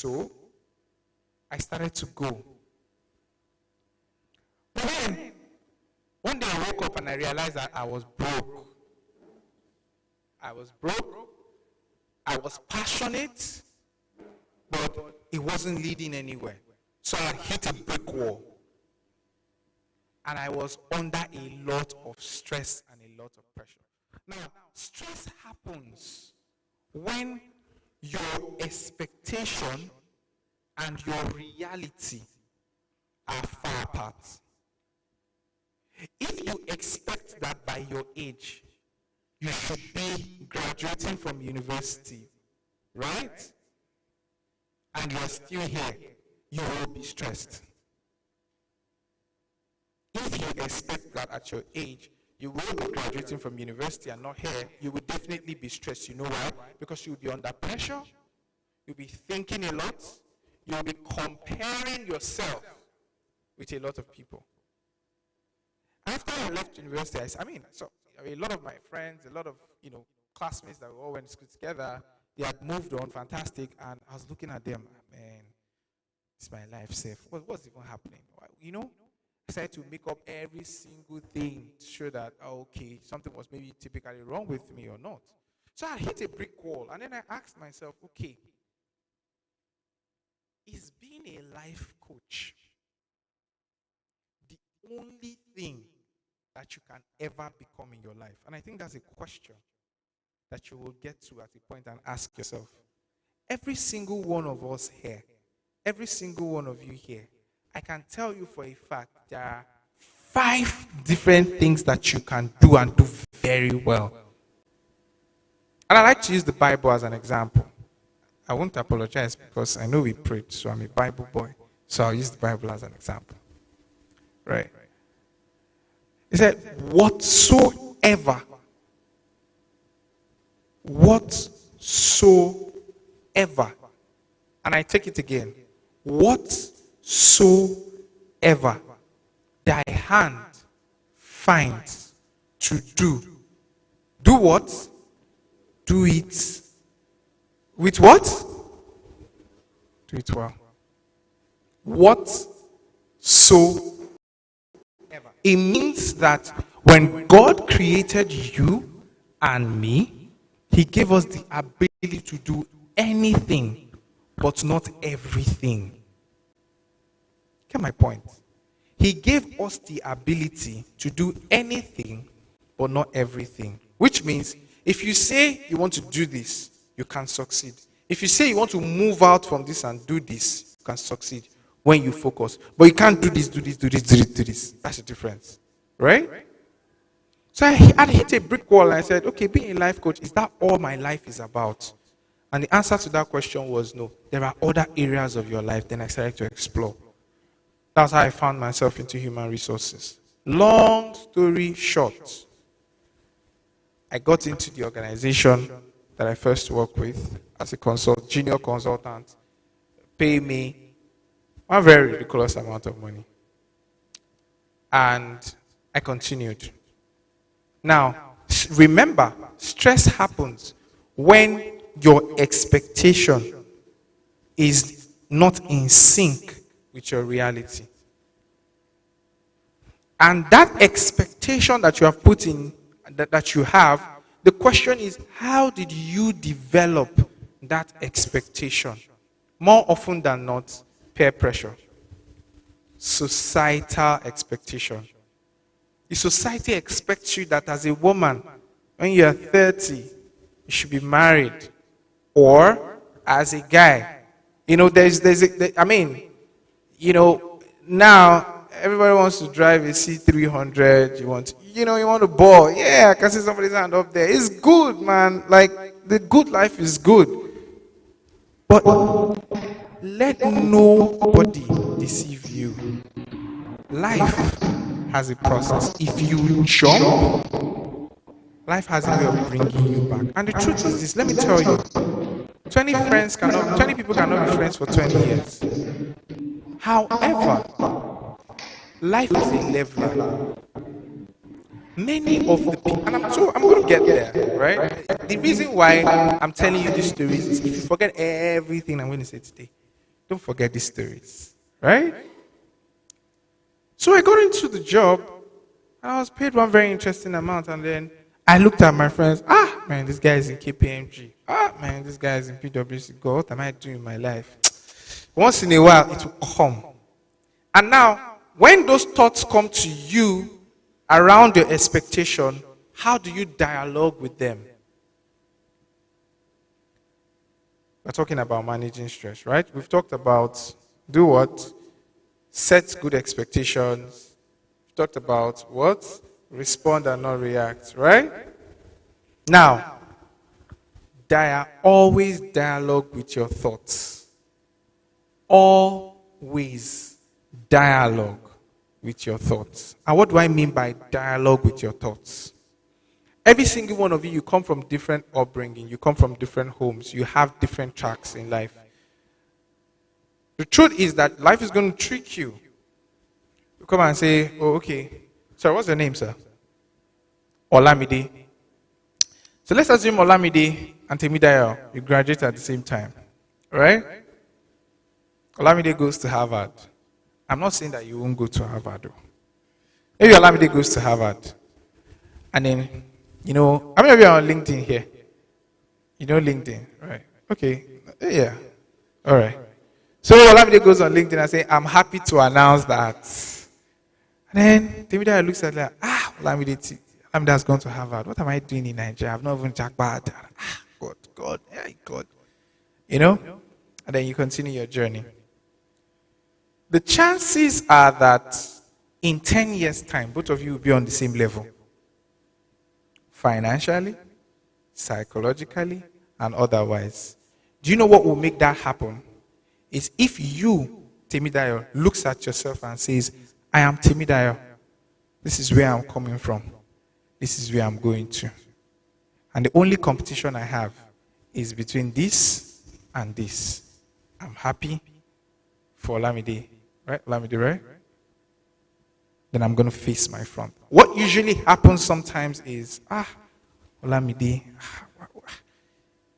So I started to go. But then, one day I woke up and I realized that I was broke. I was broke. I was passionate, but it wasn't leading anywhere. So I hit a brick wall. And I was under a lot of stress and a lot of pressure. Now, stress happens when your expectation and your reality are far apart. If you expect that by your age, you should be graduating from university, right? And you're still here, you will be stressed. If you expect that at your age, you will be graduating from university and not here, you will definitely be stressed. You know why? Because you'll be under pressure, you'll be thinking a lot, you'll be comparing yourself with a lot of people. After I left university, a lot of my friends, a lot of classmates that we all went to school together, they had moved on, fantastic, and I was looking at them, man, it's my life safe. What's even happening? I started to make up every single thing to show that, okay, something was maybe typically wrong with me or not. So I hit a brick wall, and then I asked myself, okay, is being a life coach the only thing that you can ever become in your life? And I think that's a question that you will get to at a point and ask yourself. Every single one of us here, every single one of you here, I can tell you for a fact there are 5 different things that you can do and do very well. And I like to use the Bible as an example. I won't apologize because I know we prayed, so I'm a Bible boy. So I'll use the Bible as an example. Right? It said, whatsoever, and I take it again, whatsoever thy hand finds to do. Do what? Do it with what? Do it well. Whatsoever. It means that when God created you and me, He gave us the ability to do anything, but not everything. Get my point? He gave us the ability to do anything, but not everything. Which means, if you say you want to do this, you can succeed. If you say you want to move out from this and do this, you can succeed when you focus. But you can't do this, do this, do this, do this, do this. That's the difference. Right? So I hit a brick wall and I said, okay, being a life coach, is that all my life is about? And the answer to that question was no. There are other areas of your life. Then I started to explore. That's how I found myself into human resources. Long story short, I got into the organization that I first worked with as a junior consultant. Pay me a very ridiculous amount of money. And I continued. Now, remember, stress happens when your expectation is not in sync with your reality. And that expectation that you have put in, that you have, the question is, how did you develop that expectation? More often than not, peer pressure. Societal expectation. The society expects you that as a woman, when you're 30, you should be married. Or as a guy, now everybody wants to drive a C300. You want to ball. Yeah, I can see somebody's hand up there. It's good, man. Like, the good life is good. But let nobody deceive you. Life has a process. If you jump, life has a way of bringing you back. And the truth is this, let me tell you, 20 people cannot be friends for 20 years. However, life is a leveler. Many of the people, and I'm going to get there, right? The reason why I'm telling you these stories is if you forget everything I'm going to say today, Don't forget these stories, right? So I got into the job, and I was paid one very interesting amount, and then I looked at my friends. Ah, man, this guy is in KPMG. Ah, man, this guy is in PwC. God, what am I doing in my life? Once in a while, it will come. And now, when those thoughts come to you around your expectation, how do you dialogue with them? We're talking about managing stress, right? We've talked about do what? Set good expectations. We've talked about what? Respond and not react, right? Now, always dialogue with your thoughts. Always dialogue with your thoughts. And what do I mean by dialogue with your thoughts? Every single one of you come from different upbringing. You come from different homes. You have different tracks in life. The truth is that life is going to trick you. You come and say, oh, okay. Sorry, what's your name, sir? Olamide. So let's assume Olamide and Temidayo, you graduate at the same time. Right? Olamide goes to Harvard. I'm not saying that you won't go to Harvard, though. Maybe Olamide goes to Harvard. And then, how many of you are on LinkedIn here? You know LinkedIn, right? Okay. Yeah. All right. So Olamide goes on LinkedIn and says, I'm happy to announce that. And then Temidayo looks at like, Olamide has gone to Harvard. What am I doing in Nigeria? I've not even jackpot. God. And then you continue your journey. The chances are that in 10 years' time, both of you will be on the same level. Financially, psychologically, and otherwise. Do you know what will make that happen? Is if you, Temidayo, looks at yourself and says, I am Temidayo. This is where I'm coming from. This is where I'm going to. And the only competition I have is between this and this. I'm happy for Olamide. Right? Olamide, right? Then I'm going to face my front. What usually happens sometimes is, Olamide.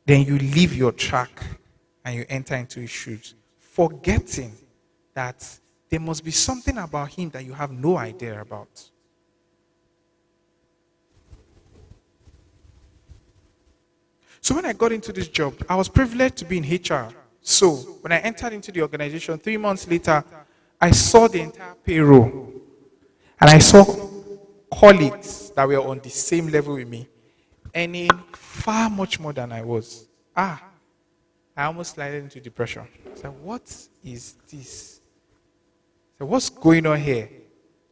Then you leave your track and you enter into his shoes, forgetting that there must be something about him that you have no idea about. So when I got into this job, I was privileged to be in HR. So when I entered into the organization, 3 months later, I saw the entire payroll. And I saw colleagues that were on the same level with me, earning far much more than I was. I almost slided into depression. I said, what is this? I said, what's going on here?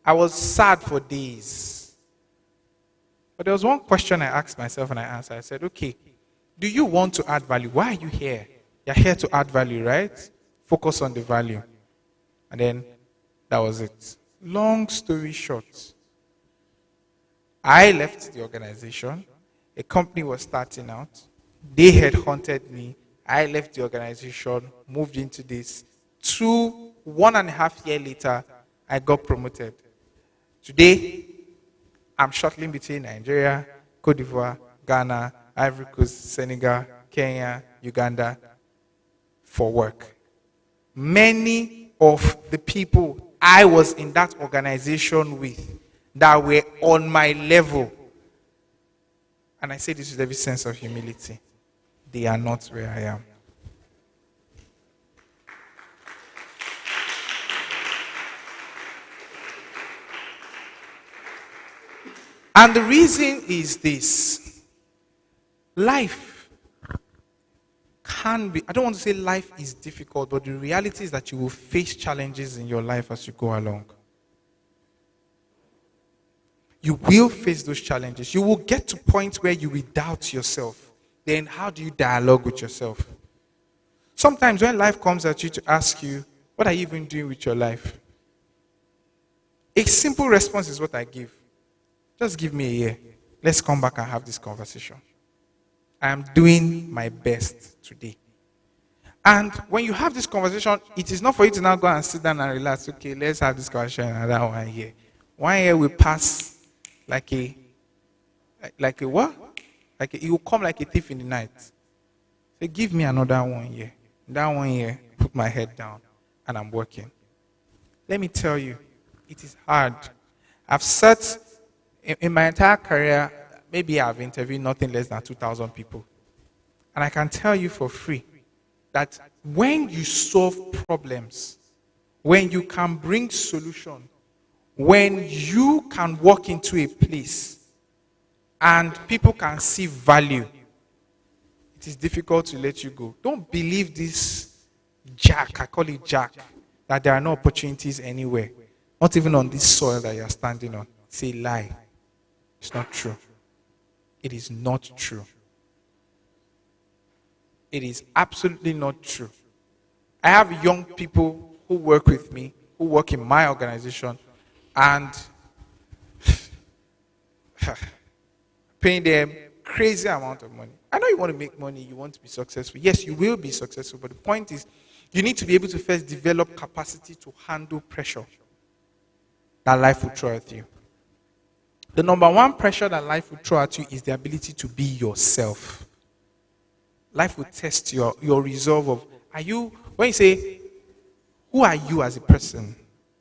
I was sad for days. But there was one question I asked myself and I answered. I said, okay, do you want to add value? Why are you here? You're here to add value, right? Focus on the value. And then that was it. Long story short, I left the organization. A company was starting out. They had hunted me. I left the organization, moved into this. 1.5 years later, I got promoted. Today, I'm shuttling between Nigeria, Cote d'Ivoire, Ghana, Ivory Coast, Senegal, Kenya, Uganda for work. Many of the people I was in that organization with that were on my level, and I say this with every sense of humility, they are not where I am. And the reason is this. Life can be, I don't want to say life is difficult, but the reality is that you will face challenges in your life as you go along. You will face those challenges. You will get to points where you will doubt yourself. Then how do you dialogue with yourself? Sometimes when life comes at you to ask you, what are you even doing with your life? A simple response is what I give. Just give me a year. Let's come back and have this conversation. I am doing my best today. And when you have this conversation, it is not for you to now go and sit down and relax. Okay, let's have this conversation another 1 year. 1 year will pass like a what? It will come like a thief in the night. Say, give me another 1 year. That 1 year, put my head down and I'm working. Let me tell you, it is hard. I've sat in my entire career, maybe I've interviewed nothing less than 2,000 people. And I can tell you for free that when you solve problems, when you can bring solution, when you can walk into a place and people can see value, it is difficult to let you go. Don't believe this jack, I call it jack, that there are no opportunities anywhere. Not even on this soil that you're standing on. It's a lie. It's not true. It is not true. It is absolutely not true. I have young people who work with me, who work in my organization, and paying them crazy amount of money. I know you want to make money, you want to be successful. Yes, you will be successful, but the point is, you need to be able to first develop capacity to handle pressure that life will throw at you. The number one pressure that life will throw at you is the ability to be yourself. Life will test your resolve of, when you say, who are you as a person?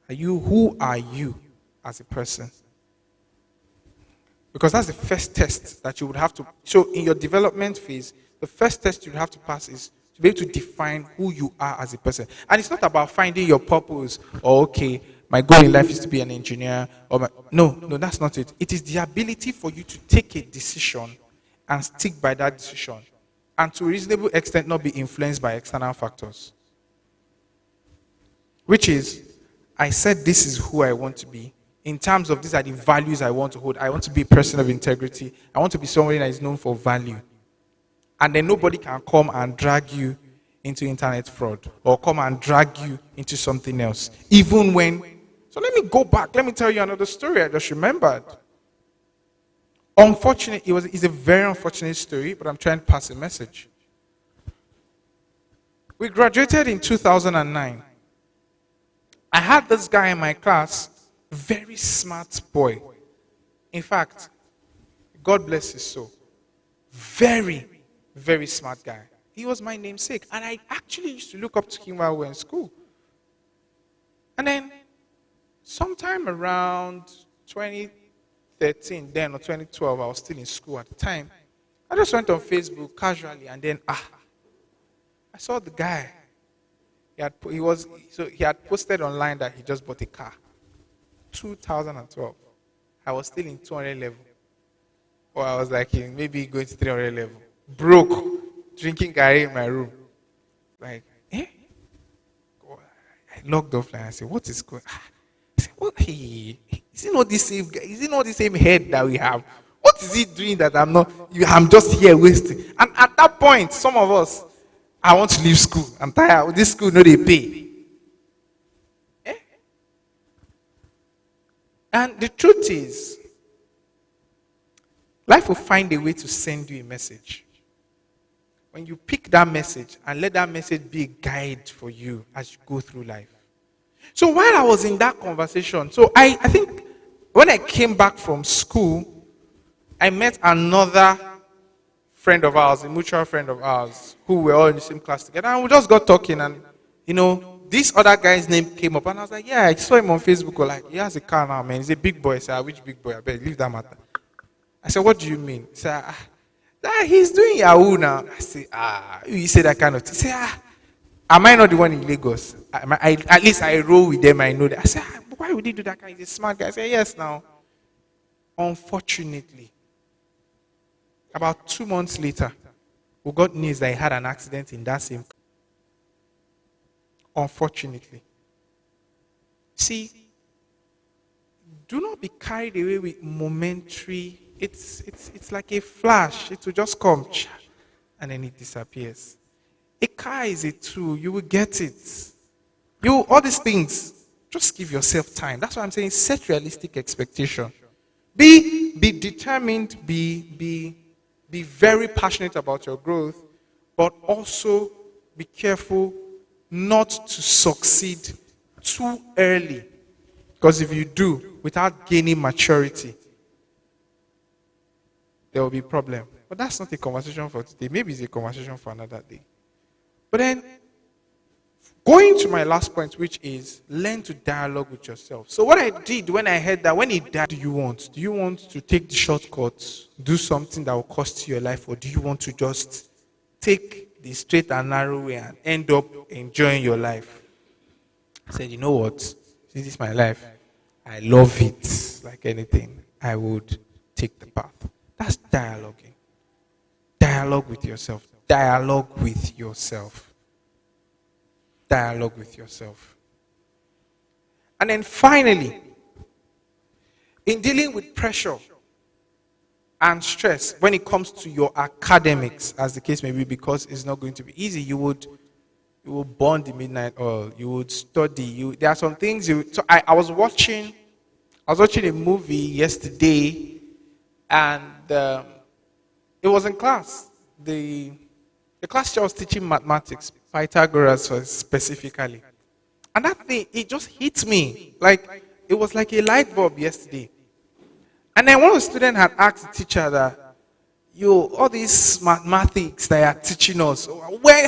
Who are you as a person? Because that's the first test that you would have to, so in your development phase, the first test you have to pass is to be able to define who you are as a person. And it's not about finding your purpose, or okay, my goal in life is to be an engineer, no, that's not it. It is the ability for you to take a decision and stick by that decision, and to a reasonable extent not be influenced by external factors. Which is, I said this is who I want to be. In terms of these are the values I want to hold. I want to be a person of integrity. I want to be somebody that is known for value. And then nobody can come and drag you into internet fraud or come and drag you into something else. Even when... So let me go back. Let me tell you another story I just remembered. Unfortunately, it's a very unfortunate story, but I'm trying to pass a message. We graduated in 2009. I had this guy in my class, very smart boy. In fact, God bless his soul. Very, very smart guy. He was my namesake. And I actually used to look up to him while we were in school. And then, sometime around 2013, then, or 2012, I was still in school at the time. I just went on Facebook casually, and then, I saw the guy. He had posted online that he just bought a car. 2012. I was still in 200 level. Or I was like maybe going to 300 level. Broke. Drinking garri in my room. Like, I logged offline. I said, what is going on? I said, what? Is it not the same guy? Is it not the same head that we have? What is he doing that I'm just here wasting? And at that point, some of us, I want to leave school. I'm tired. This school, no, they pay. And the truth is, life will find a way to send you a message. When you pick that message and let that message be a guide for you as you go through life. So while I was in that conversation, so I think when I came back from school, I met another friend of ours, a mutual friend of ours, who were all in the same class together, and we just got talking, and this other guy's name came up, and I was like, yeah, I saw him on Facebook. Like, he has a car now, man. He's a big boy. I said, which big boy? I bet leave that matter. I said, what do you mean? He said, he's doing Yahoo now. I said, you say that kind of thing. He said, am I not the one in Lagos? At least I roll with them, I know that. I said, why would he do that kind of thing? He's a smart guy. I said, yes, now. Unfortunately, about 2 months later, we got news that he had an accident in that same car. Unfortunately. See, do not be carried away with momentary. It's like a flash. It will just come and then it disappears. A car is a tool. You will get it. All these things, just give yourself time. That's what I'm saying. Set realistic expectation. Be determined. Be very passionate about your growth, but also be careful not to succeed too early. Because if you do, without gaining maturity, there will be a problem. But that's not a conversation for today. Maybe it's a conversation for another day. But then, Going to my last point, which is learn to dialogue with yourself. So what I did when I heard that, when he died, do you want? Do you want to take the shortcuts, do something that will cost you your life, or do you want to just take the straight and narrow way and end up enjoying your life? I said, you know what? This is my life. I love it like anything. I would take the path. That's dialoguing. Dialogue with yourself. Dialogue with yourself. Dialogue with yourself. And then finally, in dealing with pressure and stress when it comes to your academics, as the case may be, because it's not going to be easy, you will burn the midnight oil, you would study, there are some things so I was watching a movie yesterday, and it was in class. The class teacher was teaching mathematics, Pythagoras specifically. And that thing, it just hit me. Like, it was like a light bulb yesterday. And then one of the students had asked the teacher that, all these mathematics that are teaching us,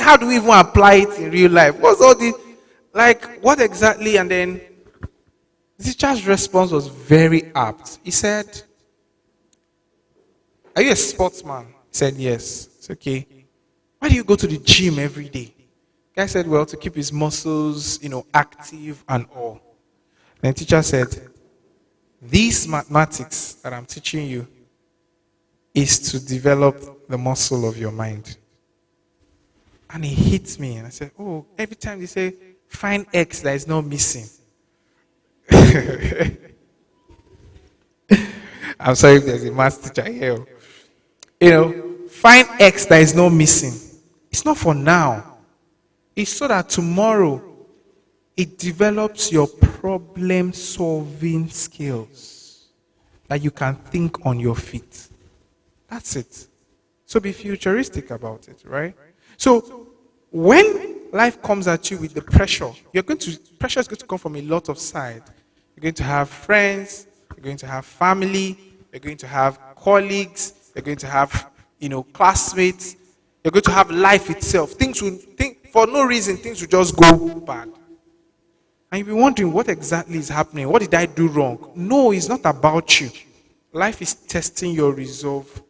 how do we even apply it in real life? What's all this? Like, what exactly? And then the teacher's response was very apt. He said, are you a sportsman? He said, yes. It's okay. Why do you go to the gym every day? The guy said, well, to keep his muscles, active and all. And the teacher said, these mathematics that I'm teaching you is to develop the muscle of your mind. And it hit me. And I said, oh, every time they say, find X that is not missing. I'm sorry if there's a math teacher here. Find X that is not missing. It's not for now. It's so that tomorrow it develops your problem-solving skills, that you can think on your feet. That's it. So be futuristic about it, right? So when life comes at you with the pressure, pressure is going to come from a lot of sides. You're going to have friends, you're going to have family, you're going to have colleagues, you're going to have, classmates, you're going to have life itself. For no reason, things will just go bad. And you'll be wondering, what exactly is happening? What did I do wrong? No, it's not about you. Life is testing your resolve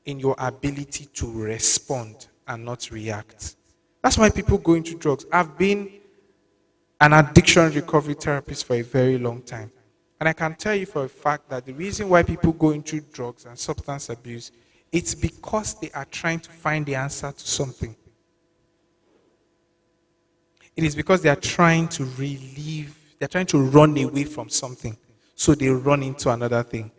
in your ability to respond and not react. That's why people go into drugs. I've been an addiction recovery therapist for a very long time. And I can tell you for a fact that the reason why people go into drugs and substance abuse, it's because they are trying to find the answer to something. It is because they are trying to they're trying to run away from something. So they run into another thing.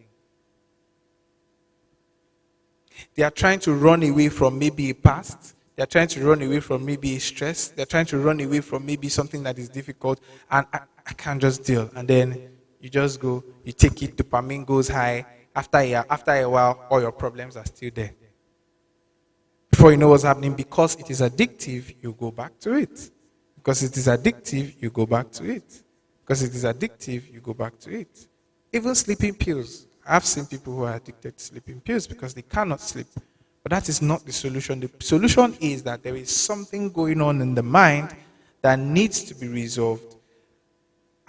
They are trying to run away from maybe a past. They are trying to run away from maybe a stress. They are trying to run away from maybe something that is difficult. And I can't just deal. And then you just go, you take it, dopamine goes high. After a while, all your problems are still there. Before you know what's happening, because it is addictive, you go back to it. Because it is addictive, you go back to it. Because it is addictive, you go back to it. Even sleeping pills. I've seen people who are addicted to sleeping pills because they cannot sleep. But that is not the solution. The solution is that there is something going on in the mind that needs to be resolved.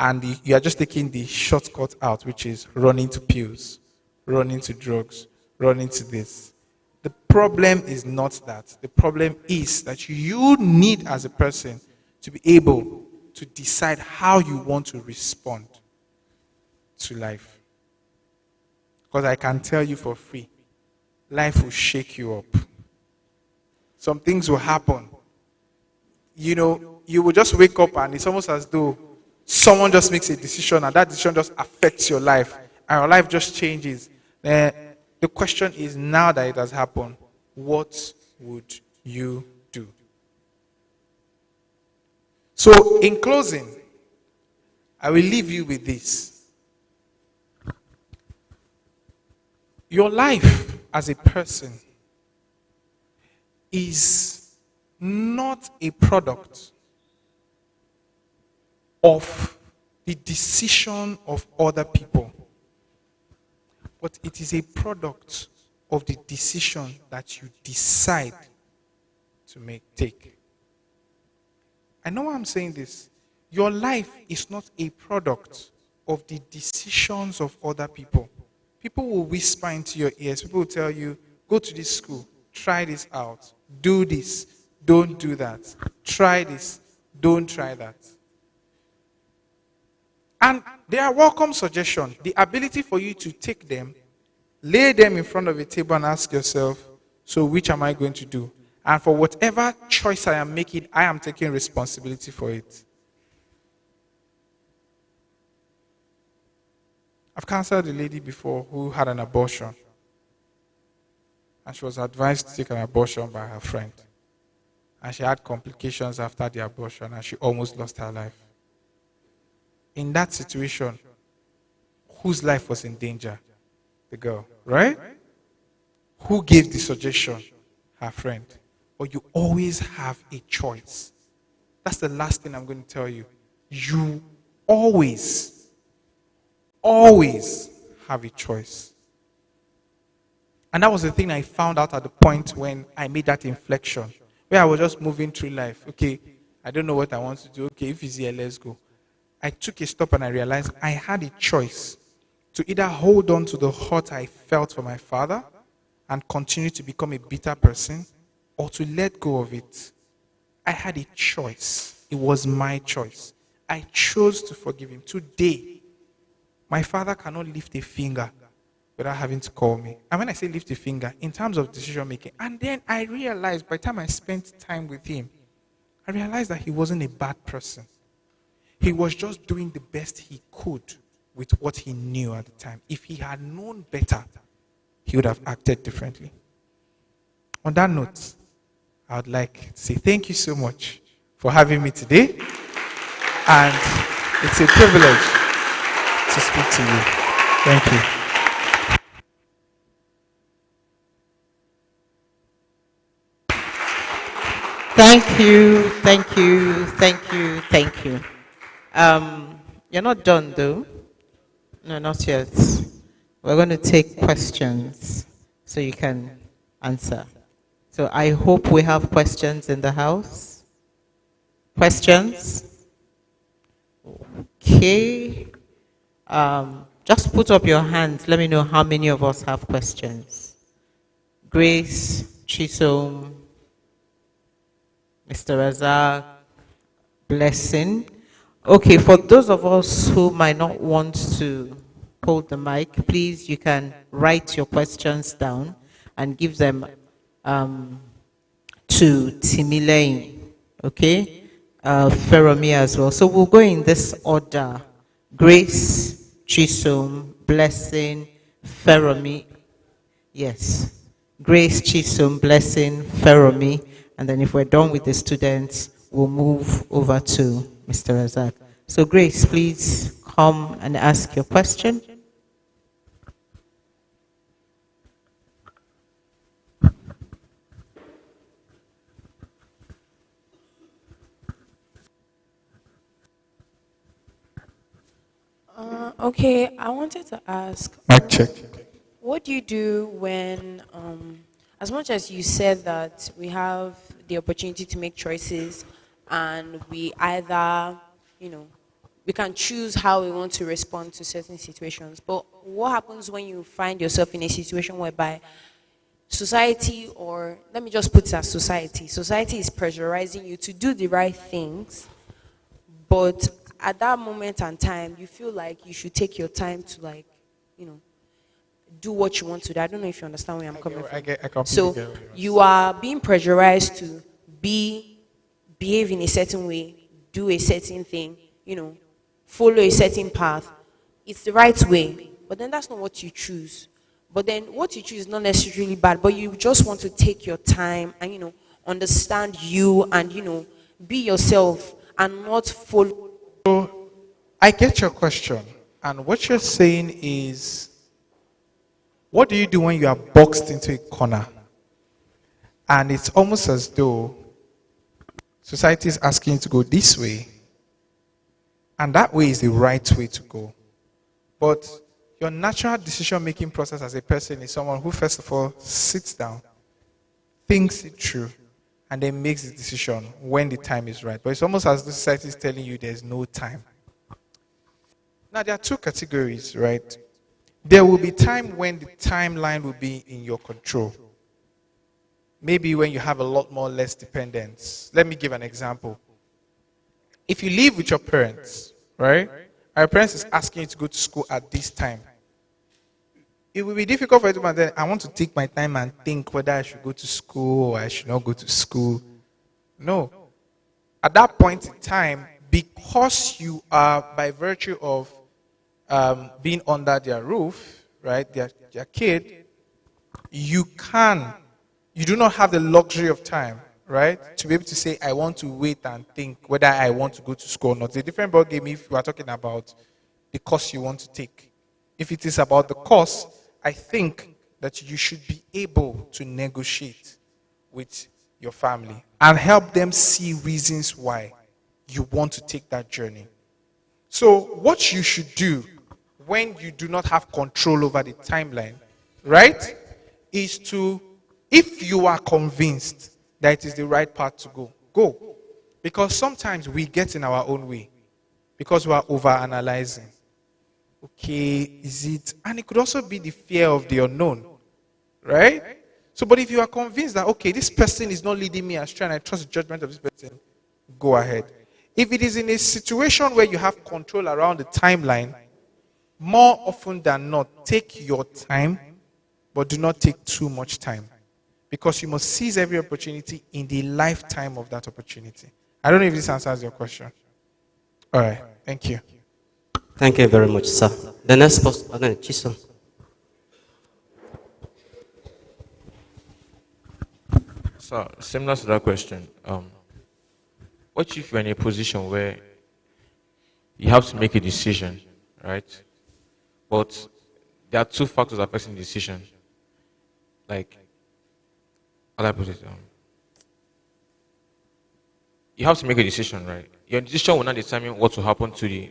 And you are just taking the shortcut out, which is running to pills, running to drugs, running to this. The problem is not that. The problem is that you need, as a person, to be able to decide how you want to respond to life. Because I can tell you for free, life will shake you up. Some things will happen. You will just wake up and it's almost as though someone just makes a decision and that decision just affects your life. And your life just changes. The question is, now that it has happened, what would you do? So, in closing, I will leave you with this. Your life as a person is not a product of the decision of other people, but it is a product of the decision that you decide to take. I know why I'm saying this. Your life is not a product of the decisions of other people. People will whisper into your ears. People will tell you, go to this school, try this out, do this, don't do that, try this, don't try that. And they are welcome suggestions. The ability for you to take them, lay them in front of a table and ask yourself, so which am I going to do? And for whatever choice I am making, I am taking responsibility for it. I've counseled a lady before who had an abortion. And she was advised to take an abortion by her friend. And she had complications after the abortion and she almost lost her life. In that situation, whose life was in danger? The girl, right? Who gave the suggestion? Her friend. But you always have a choice. That's the last thing I'm going to tell you. You always have a choice. And that was the thing I found out at the point when I made that inflection, where I was just moving through life. Okay, I don't know what I want to do. Okay, if it's here, let's go. I took a stop and I realized I had a choice to either hold on to the hurt I felt for my father and continue to become a bitter person, or to let go of it. I had a choice. It was my choice. I chose to forgive him. Today, my father cannot lift a finger without having to call me. And when I say lift a finger, in terms of decision making, and then I realized by the time I spent time with him, I realized that he wasn't a bad person. He was just doing the best he could with what he knew at the time. If he had known better, he would have acted differently. On that note, I would like to say thank you so much for having me today. And it's a privilege to speak to you. Thank you. Thank you, thank you, thank you, thank you. You're not done though. No, not yet. We're going to take questions so you can answer. So I hope we have questions in the house. Questions? Okay. Just put up your hands. Let me know how many of us have questions. Grace, Chisom, Mr. Razak, Blessing. Okay, for those of us who might not want to hold the mic, please, you can write your questions down and give them to Timilein, okay? Feromi as well. So we'll go in this order. Grace, Chisom, Blessing, Feromi. Yes. Grace, Chisom, Blessing, Feromi. And then if we're done with the students, we'll move over to Mr. Razak. So Grace, please come and ask your question. Okay, I wanted to ask, Mic check. what do you do when, as much as you said that we have the opportunity to make choices and we either, we can choose how we want to respond to certain situations, but what happens when you find yourself in a situation whereby society, or let me just put it as society is pressurizing you to do the right things, but at that moment and time, you feel like you should take your time to do what you want to do. I don't know if you understand where I'm coming from. I completely So get what you are being pressurized to behave in a certain way, do a certain thing, follow a certain path. It's the right way, but then that's not what you choose. But then what you choose is not necessarily bad, but you just want to take your time and, understand you and, be yourself and not follow. I get your question. And what you're saying is, what do you do when you are boxed into a corner? And it's almost as though society is asking you to go this way, and that way is the right way to go. But your natural decision-making process as a person is someone who, first of all, sits down, thinks it through, and then makes the decision when the time is right. But it's almost as the society is telling you there's no time. Now, there are two categories, right? There will be time when the timeline will be in your control. Maybe when you have a lot more less dependence. Let me give an example. If you live with your parents, right? And your parents is asking you to go to school at this time. It will be difficult for you to say, I want to take my time and think whether I should go to school or I should not go to school. No. At that point in time, because you are, by virtue of being under their roof, right, their kid, you do not have the luxury of time, right, to be able to say, I want to wait and think whether I want to go to school or not. It's a different ballgame if you are talking about the course you want to take. If it is about the course, I think that you should be able to negotiate with your family and help them see reasons why you want to take that journey. So what you should do when you do not have control over the timeline, right, is to, if you are convinced that it is the right path to go, go. Because sometimes we get in our own way because we are over-analyzing. Okay, is it? And it could also be the fear of the unknown, right? So, but if you are convinced that, okay, this person is not leading me astray and I trust the judgment of this person, go ahead. If it is in a situation where you have control around the timeline, more often than not, take your time, but do not take too much time. Because you must seize every opportunity in the lifetime of that opportunity. I don't know if this answers your question. All right, thank you. Thank you very much, sir. The next person, Chisom. So, similar to that question, what if you're in a position where you have to make a decision, right? But there are two factors affecting the decision. Like, how do I put it? You have to make a decision, right? Your decision will not determine what will happen to the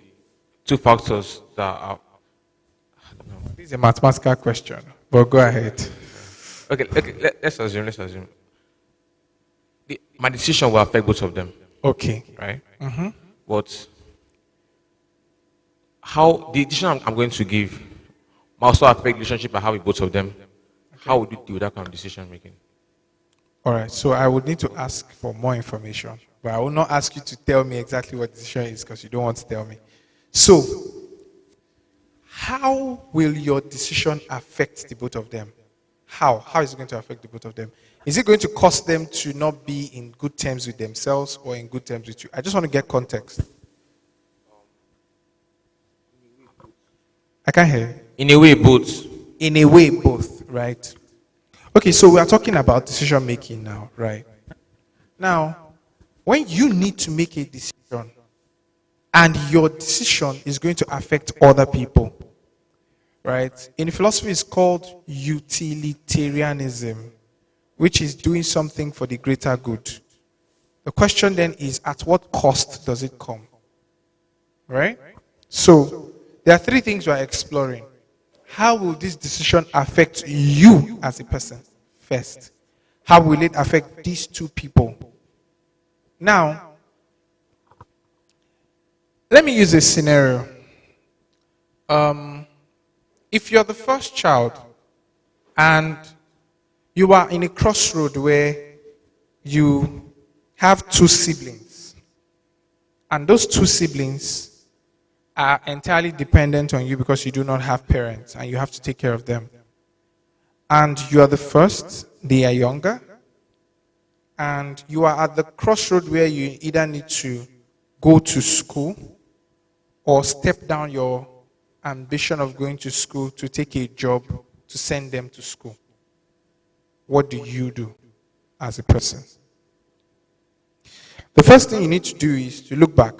two factors that are. This is a mathematical question, but go ahead. Okay, let's assume. My decision will affect both of them. Okay. Right? Mm-hmm. But how the decision I'm going to give might also affect the relationship I have with both of them. Okay. How would you deal with that kind of decision making? All right, so I would need to ask for more information, but I will not ask you to tell me exactly what the decision is because you don't want to tell me. So, how will your decision affect the both of them? How? How is it going to affect the both of them? Is it going to cause them to not be in good terms with themselves or in good terms with you? I just want to get context. I can't hear you. In a way, both. In a way, both, right? Okay, so we are talking about decision making now, right? Now, when you need to make a decision and your decision is going to affect other people, right? In philosophy, it's called utilitarianism, which is doing something for the greater good. The question then is, at what cost does it come? Right? So, there are three things we are exploring. How will this decision affect you as a person first? How will it affect these two people? Now, let me use a scenario. If you're the first child and you are in a crossroad where you have two siblings, and those two siblings are entirely dependent on you because you do not have parents and you have to take care of them. And you are the first, they are younger, and you are at the crossroad where you either need to go to school or step down your ambition of going to school to take a job to send them to school. What do you do as a person? The first thing you need to do is to look back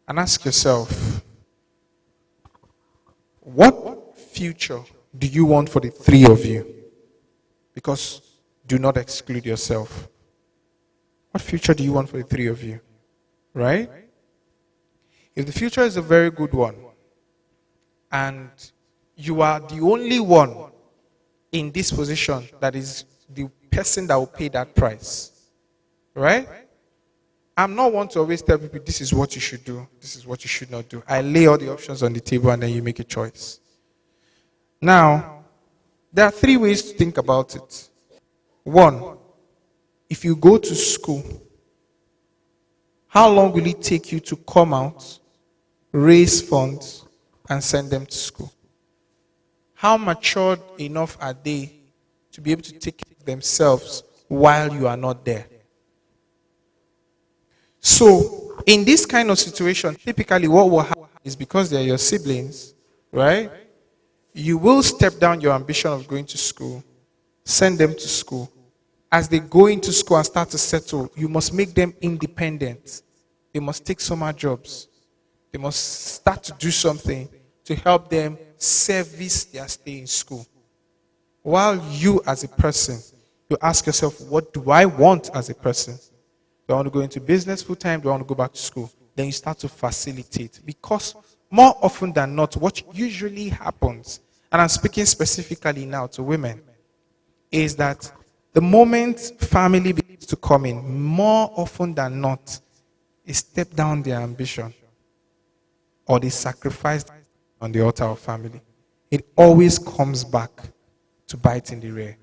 and ask yourself, what future do you want for the three of you? Because do not exclude yourself. What future do you want for the three of you? Right? If the future is a very good one, and you are the only one in this position that is the person that will pay that price. Right? I'm not one to always tell people this is what you should do, this is what you should not do. I lay all the options on the table and then you make a choice. Now, there are 3 ways to think about it. 1, if you go to school, how long will it take you to come out, raise funds, and send them to school? How matured enough are they to be able to take care of themselves while you are not there? So, in this kind of situation, typically what will happen is because they are your siblings, right? You will step down your ambition of going to school, send them to school. As they go into school and start to settle, you must make them independent. They must take summer jobs. They must start to do something to help them service their stay in school. While you as a person, you ask yourself, what do I want as a person? Do I want to go into business full time? Do I want to go back to school? Then you start to facilitate. Because more often than not, what usually happens, and I'm speaking specifically now to women, is that the moment family begins to come in, more often than not, they step down their ambition or they sacrifice on the altar of family. It always comes back to bite in the rear.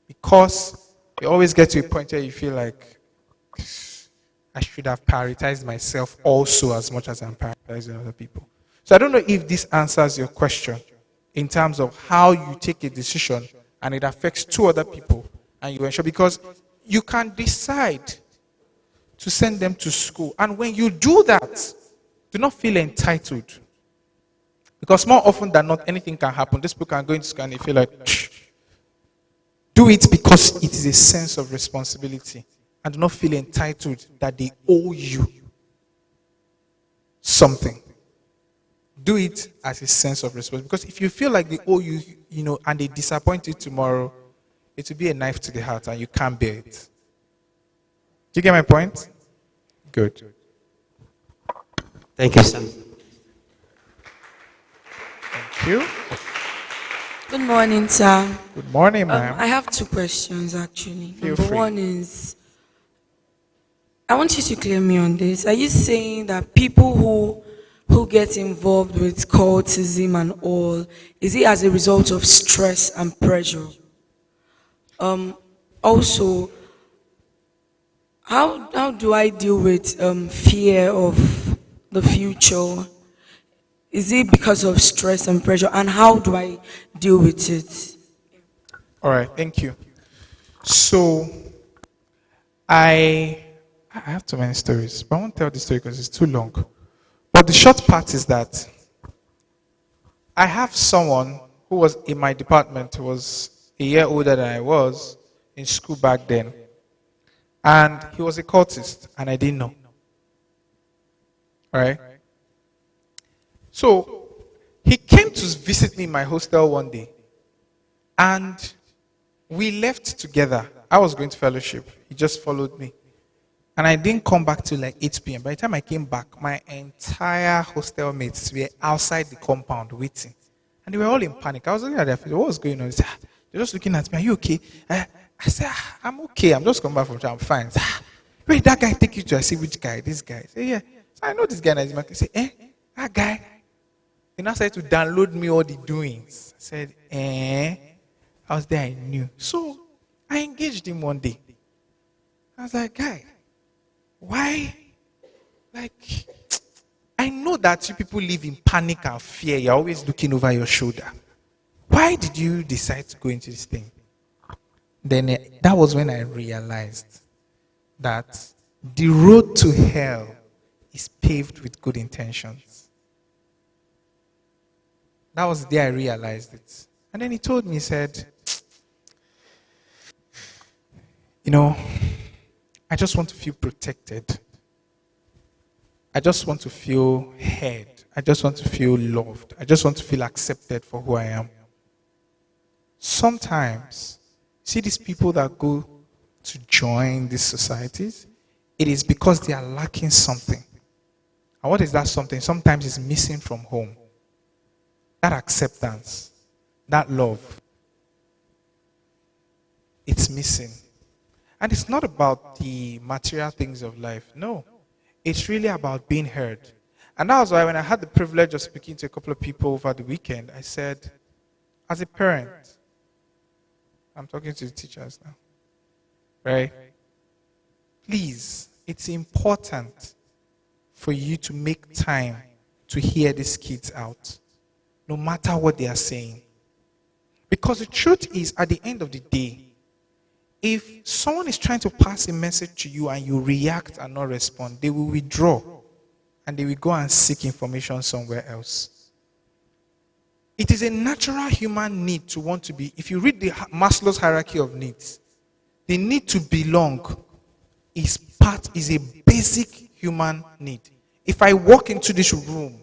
Because you always get to a point where you feel like, I should have prioritized myself also as much as I'm prioritizing other people. So I don't know if this answers your question in terms of how you take a decision and it affects 2 other people and you ensure, because you can decide to send them to school. And when you do that, do not feel entitled. Because more often than not, anything can happen. These people can go into school and they feel like, do it because it is a sense of responsibility. And do not feel entitled that they owe you something. Do it as a sense of responsibility. Because if you feel like they owe you, and they disappoint you tomorrow, it will be a knife to the heart and you can't bear it. Do you get my point? Good. Thank you, sir. Thank you. Good morning, sir. Good morning, ma'am. I have 2 questions, actually. Feel Number free. 1 is, I want you to clear me on this. Are you saying that people who get involved with cultism and all, is it as a result of stress and pressure? Also, how do I deal with fear of the future? Is it because of stress and pressure? And how do I deal with it? All right, thank you. So, I have too many stories, but I won't tell the story because it's too long. But the short part is that I have someone who was in my department, who was a year older than I was in school back then. And he was a cultist, and I didn't know. All right? So, he came to visit me in my hostel one day. And we left together. I was going to fellowship. He just followed me. And I didn't come back till like 8 p.m. By the time I came back, my entire hostel mates were outside the compound waiting. And they were all in panic. I was looking at their face. What was going on? They said, they're just looking at me. Are you okay? I said, I'm okay. I'm just coming back from church. I'm fine. Where did that guy take you to? I said, which guy? This guy. I said, yeah. So I know this guy. I said, that guy. He now started to download me all the doings. I said, I was there, I knew. So I engaged him one day. I was like, guy, why? Like, I know that you people live in panic and fear. You're always looking over your shoulder. Why did you decide to go into this thing? Then that was when I realized that the road to hell is paved with good intentions. That was the day I realized it. And then he told me, he said, I just want to feel protected. I just want to feel heard. I just want to feel loved. I just want to feel accepted for who I am. Sometimes, see these people that go to join these societies, it is because they are lacking something. And what is that something? Sometimes it's missing from home. That acceptance, that love. it's missing. And it's not about the material things of life. No. It's really about being heard. And that was why when I had the privilege of speaking to a couple of people over the weekend, I said, as a parent, I'm talking to the teachers now, right? Please, it's important for you to make time to hear these kids out, no matter what they are saying. Because the truth is, at the end of the day, if someone is trying to pass a message to you and you react and not respond, they will withdraw and they will go and seek information somewhere else. It is a natural human need to want to be, if you read the Maslow's hierarchy of needs, the need to belong is a basic human need. If I walk into this room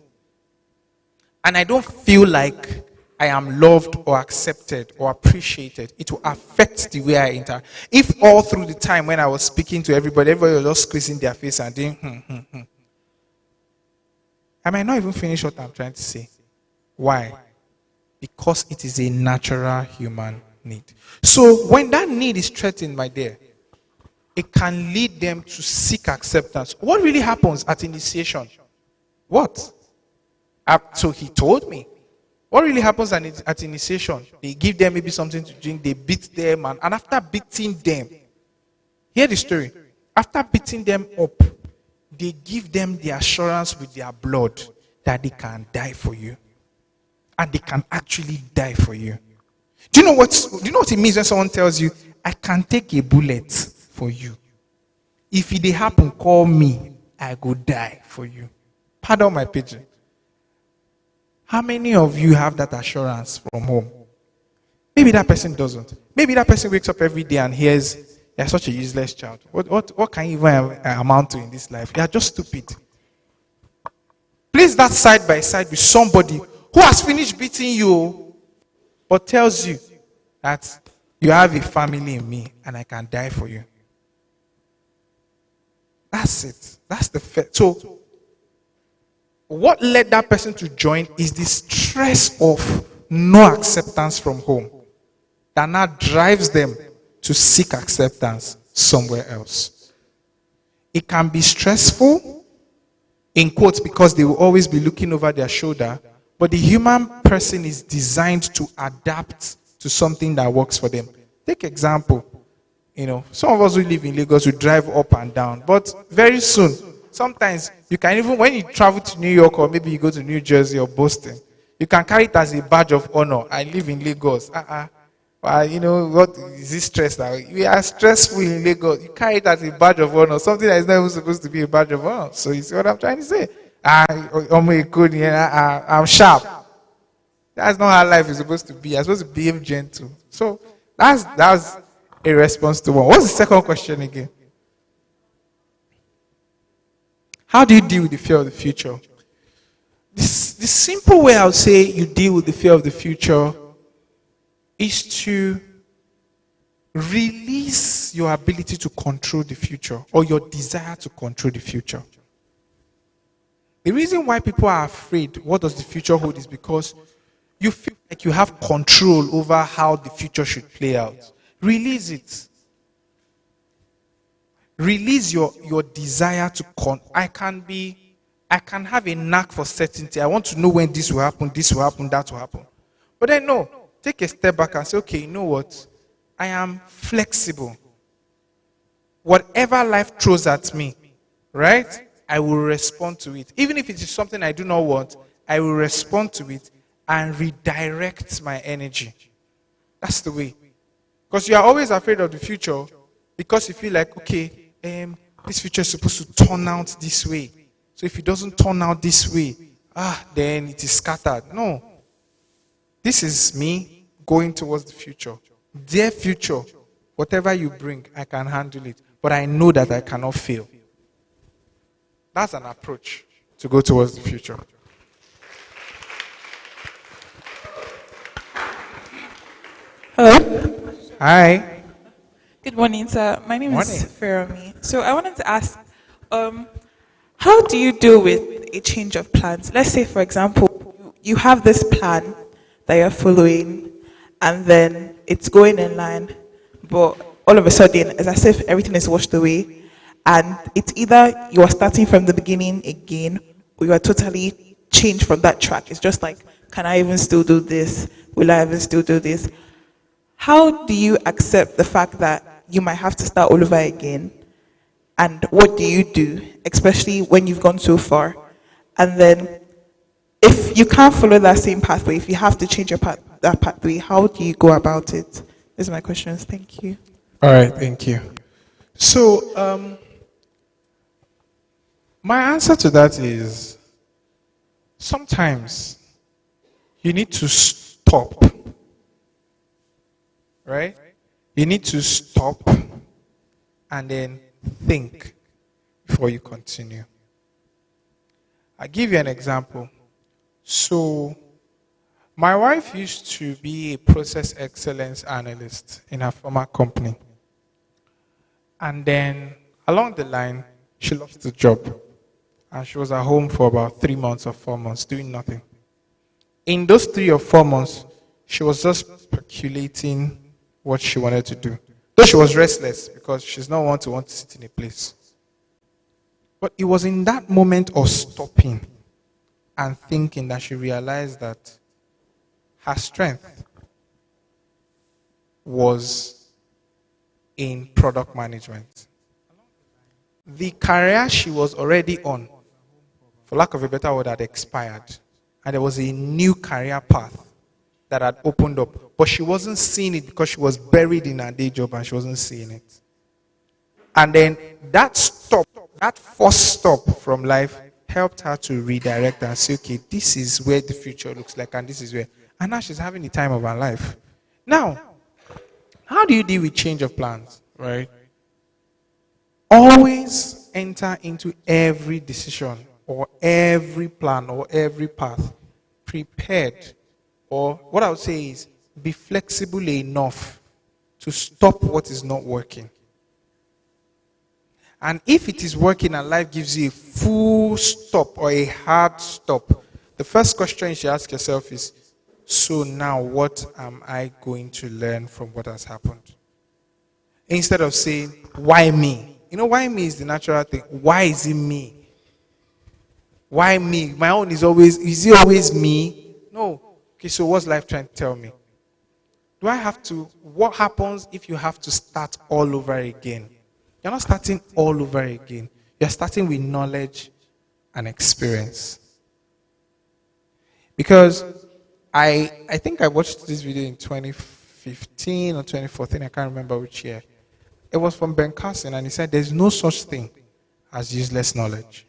and I don't feel like I am loved or accepted or appreciated, it will affect the way I interact. If all through the time when I was speaking to everybody was just squeezing their face and doing I might not even finish what I'm trying to say. Why? Because it is a natural human need. So when that need is threatened, my dear, it can lead them to seek acceptance. What really happens at initiation? What? So he told me. What really happens at initiation? They give them maybe something to drink, they beat them, and after beating them, hear the story. After beating them up, they give them the assurance with their blood that they can die for you. And they can actually die for you. Do you know what it means when someone tells you, I can take a bullet for you? If it happen, call me, I go die for you. Pardon my pidgin. How many of you have that assurance from home? Maybe that person doesn't. Maybe that person wakes up every day and hears, you're such a useless child. What can you even amount to in this life? You are just stupid. Place that side by side with somebody who has finished beating you, but tells you that you have a family in me and I can die for you. That's it. That's the fact. So, what led that person to join is the stress of no acceptance from home that now drives them to seek acceptance somewhere else. It can be stressful, in quotes, because they will always be looking over their shoulder, but the human person is designed to adapt to something that works for them. Take example, some of us who live in Lagos, we drive up and down, but very soon, sometimes you can even, when you travel to New York or maybe you go to New Jersey or Boston, you can carry it as a badge of honor. I live in Lagos. What is this stress now? We are stressful in Lagos. You carry it as a badge of honor, something that is not even supposed to be a badge of honor. So you see what I'm trying to say? I'm sharp. That's not how life is supposed to be. I'm supposed to behave gentle. So that's a response to one. What's the second question again? How do you deal with the fear of the future? The simple way I would say you deal with the fear of the future is to release your ability to control the future or your desire to control the future. The reason why people are afraid, what does the future hold, is because you feel like you have control over how the future should play out. Release it. Release your desire to I can have a knack for certainty. I want to know when this will happen, that will happen. But then no, take a step back and say, okay, you know what? I am flexible. Whatever life throws at me, right? I will respond to it. Even if it is something I do not want, I will respond to it and redirect my energy. That's the way. Because you are always afraid of the future because you feel like, okay, this future is supposed to turn out this way. So if it doesn't turn out this way, then it is scattered. No. This is me going towards the future. Dear future, whatever you bring, I can handle it. But I know that I cannot fail. That's an approach to go towards the future. Hello. Hi. Good morning, sir. My name is Feromi. So I wanted to ask, how do you deal with a change of plans? Let's say, for example, you have this plan that you're following, and then it's going in line, but all of a sudden, it's as if everything is washed away. And it's either you are starting from the beginning again, or you are totally changed from that track. It's just like, can I even still do this? Will I even still do this? How do you accept the fact that you might have to start all over again? And what do you do, especially when you've gone so far? And then, if you can't follow that same pathway, if you have to change that pathway, how do you go about it? These are my questions. Thank you. All right, thank you. So, my answer to that is sometimes you need to stop, right? You need to stop and then think before you continue. I'll give you an example. So, my wife used to be a process excellence analyst in her former company. And then, along the line, she lost the job. And she was at home for about 3 months or 4 months doing nothing. In those 3 or 4 months, she was just speculating what she wanted to do. Though she was restless because she's not one to want to sit in a place. But it was in that moment of stopping and thinking that she realized that her strength was in product management. The career she was already on, for lack of a better word, had expired. And there was a new career path that had opened up. But she wasn't seeing it because she was buried in her day job and she wasn't seeing it. And then that stop, that first stop from life helped her to redirect and say, okay, this is where the future looks like and this is where. And now she's having the time of her life. Now, how do you deal with change of plans, right? Always enter into every decision or every plan or every path prepared, or what I would say is be flexible enough to stop what is not working. And if it is working and life gives you a full stop or a hard stop, the first question you should ask yourself is, so now what am I going to learn from what has happened? Instead of saying, why me? You know, why me is the natural thing. Why is it me? Why me? My own is it always me? No. Okay, so what's life trying to tell me? Do I have to, what happens if you have to start all over again? You're not starting all over again. You're starting with knowledge and experience. Because I think I watched this video in 2015 or 2014, I can't remember which year. It was from Ben Carson, and he said there's no such thing as useless knowledge.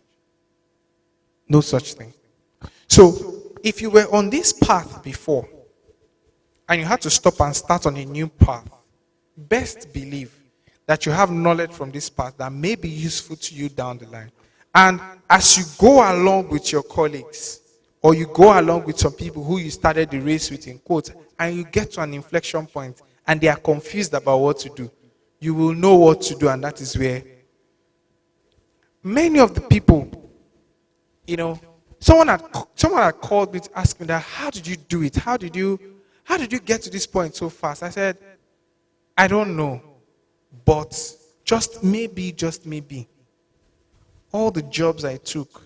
No such thing. So, if you were on this path before, and you had to stop and start on a new path, best believe that you have knowledge from this path that may be useful to you down the line. And as you go along with your colleagues, or you go along with some people who you started the race with, in quotes, and you get to an inflection point, and they are confused about what to do, you will know what to do, and that is where many of the people, you know, someone had called me to ask me that, how did you do it? How did you get to this point so fast? I said, I don't know, but just maybe, all the jobs I took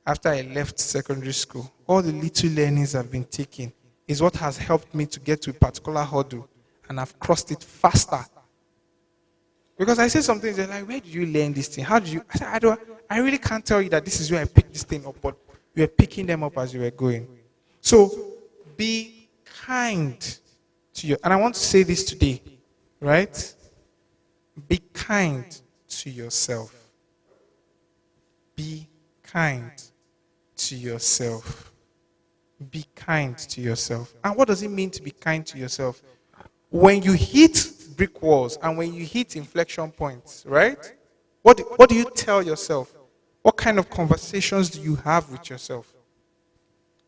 after I left secondary school, all the little learnings I've been taking is what has helped me to get to a particular hurdle, and I've crossed it faster. Because I say something, they're like, where did you learn this thing? How did you? I said, I really can't tell you that this is where I picked this thing up, but you were picking them up as you were going. So be kind to you. And I want to say this today, right? Be kind to yourself. Be kind to yourself. Be kind to yourself. And what does it mean to be kind to yourself? When you hit brick walls and when you hit inflection points, right? What do you tell yourself? What kind of conversations do you have with yourself?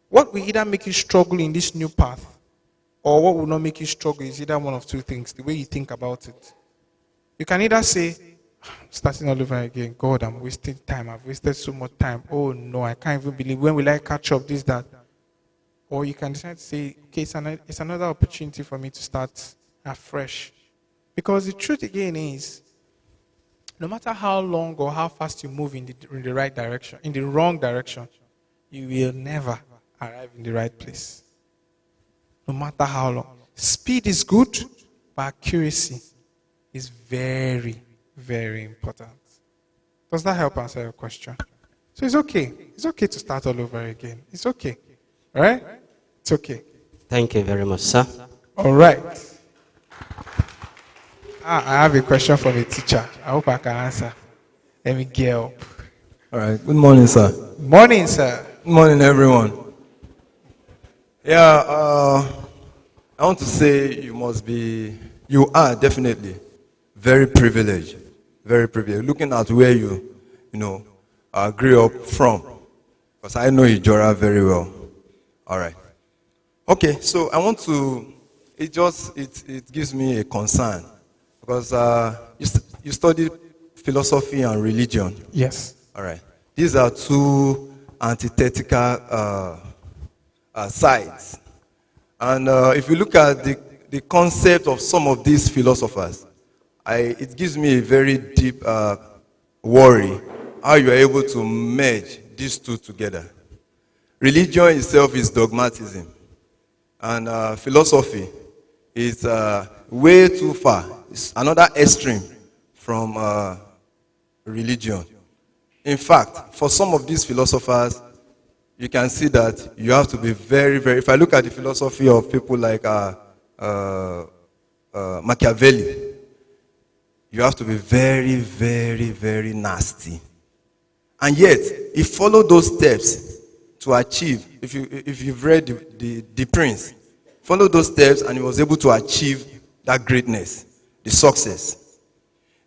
What will either make you struggle in this new path, or what will not make you struggle is either one of two things, the way you think about it. You can either say, starting all over again, God, I'm wasting time. I've wasted so much time. Oh no, I can't even believe, when will I catch up, this, that. Or you can decide to say, okay, it's another opportunity for me to start afresh. Because the truth again is, no matter how long or how fast you move in the right direction, in the wrong direction, you will never arrive in the right place. No matter how long. Speed is good, but accuracy is very, very important. Does that help answer your question? So it's okay. It's okay to start all over again. It's okay. All right? It's okay. Thank you very much, sir. All right. I have a question from a teacher. I hope I can answer. Let me get up. All right. Good morning, sir. Morning, sir. Good morning, everyone. Yeah, I want to say you are definitely very privileged. Very privileged. Looking at where you grew up from. Because I know Ijora very well. All right. Okay, so I want to, it gives me a concern. Because you studied philosophy and religion. Yes. All right. These are two antithetical sides. And if you look at the concept of some of these philosophers, it gives me a very deep worry how you are able to merge these two together. Religion itself is dogmatism. And philosophy is way too far. It's another extreme from religion. In fact, for some of these philosophers, you can see that you have to be very, very... If I look at the philosophy of people like Machiavelli, you have to be very, very, very nasty. And yet, he followed those steps to achieve. If you've read the Prince, followed those steps and he was able to achieve that greatness, the success.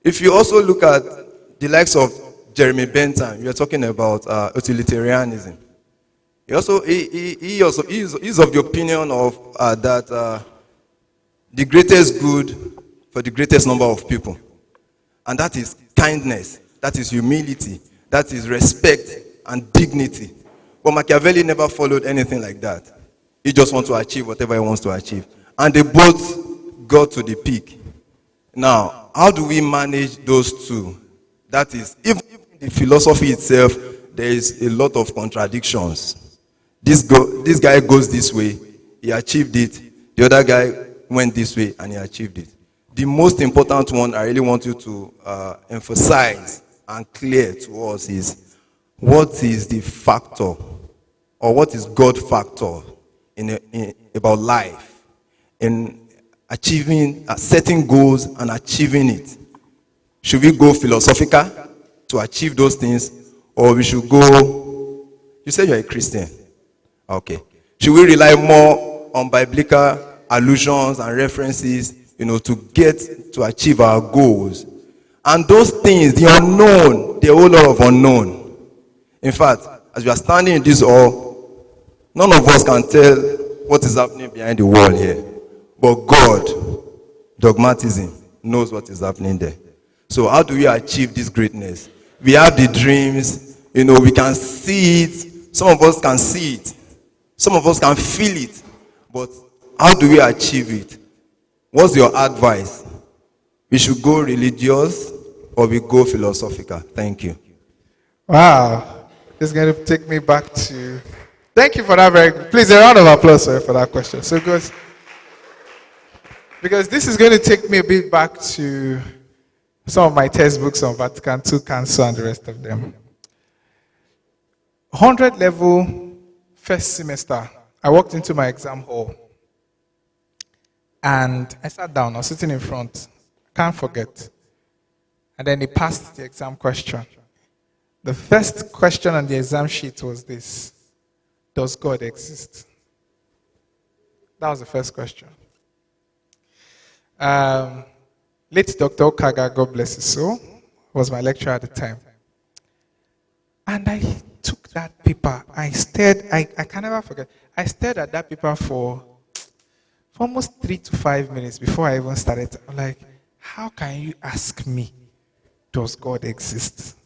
If you also look at the likes of Jeremy Bentham, you're talking about utilitarianism. He's of the opinion of that the greatest good for the greatest number of people. And that is kindness, that is humility, that is respect and dignity. But Machiavelli never followed anything like that. He just wants to achieve whatever he wants to achieve. And they both got to the peak. Now, how do we manage those two? That is, if the philosophy itself, there is a lot of contradictions. This guy goes this way, he achieved it. The other guy went this way and he achieved it. The most important one I really want you to emphasize and clear to us is, what is the factor, or what is God factor about life, in achieving, setting goals and achieving it? Should we go philosophical to achieve those things, or we should go, you say you're a Christian, okay. Should we rely more on biblical allusions and references, to achieve our goals? And those things, the unknown, there are a whole lot of unknown. In fact, as we are standing in this hall, none of us can tell what is happening behind the wall here. But God, dogmatism, knows what is happening there. So how do we achieve this greatness? We have the dreams, we can see it. Some of us can see it. Some of us can feel it. But how do we achieve it? What's your advice? We should go religious or we go philosophical? Thank you. Wow. It's going to take me back to... Thank you for that please, a round of applause for that question. So good. Because this is going to take me a bit back to some of my textbooks on Vatican II Council and the rest of them. 100 level, first semester, I walked into my exam hall. And I sat down, I was sitting in front. Can't forget. And then he passed the exam question. The first question on the exam sheet was this: does God exist? That was the first question. Late Dr. Okaga, God bless his soul, was my lecturer at the time. And I took that paper, I can never forget, I stared at that paper for almost 3 to 5 minutes before I even started. I'm like, how can you ask me, does God exist?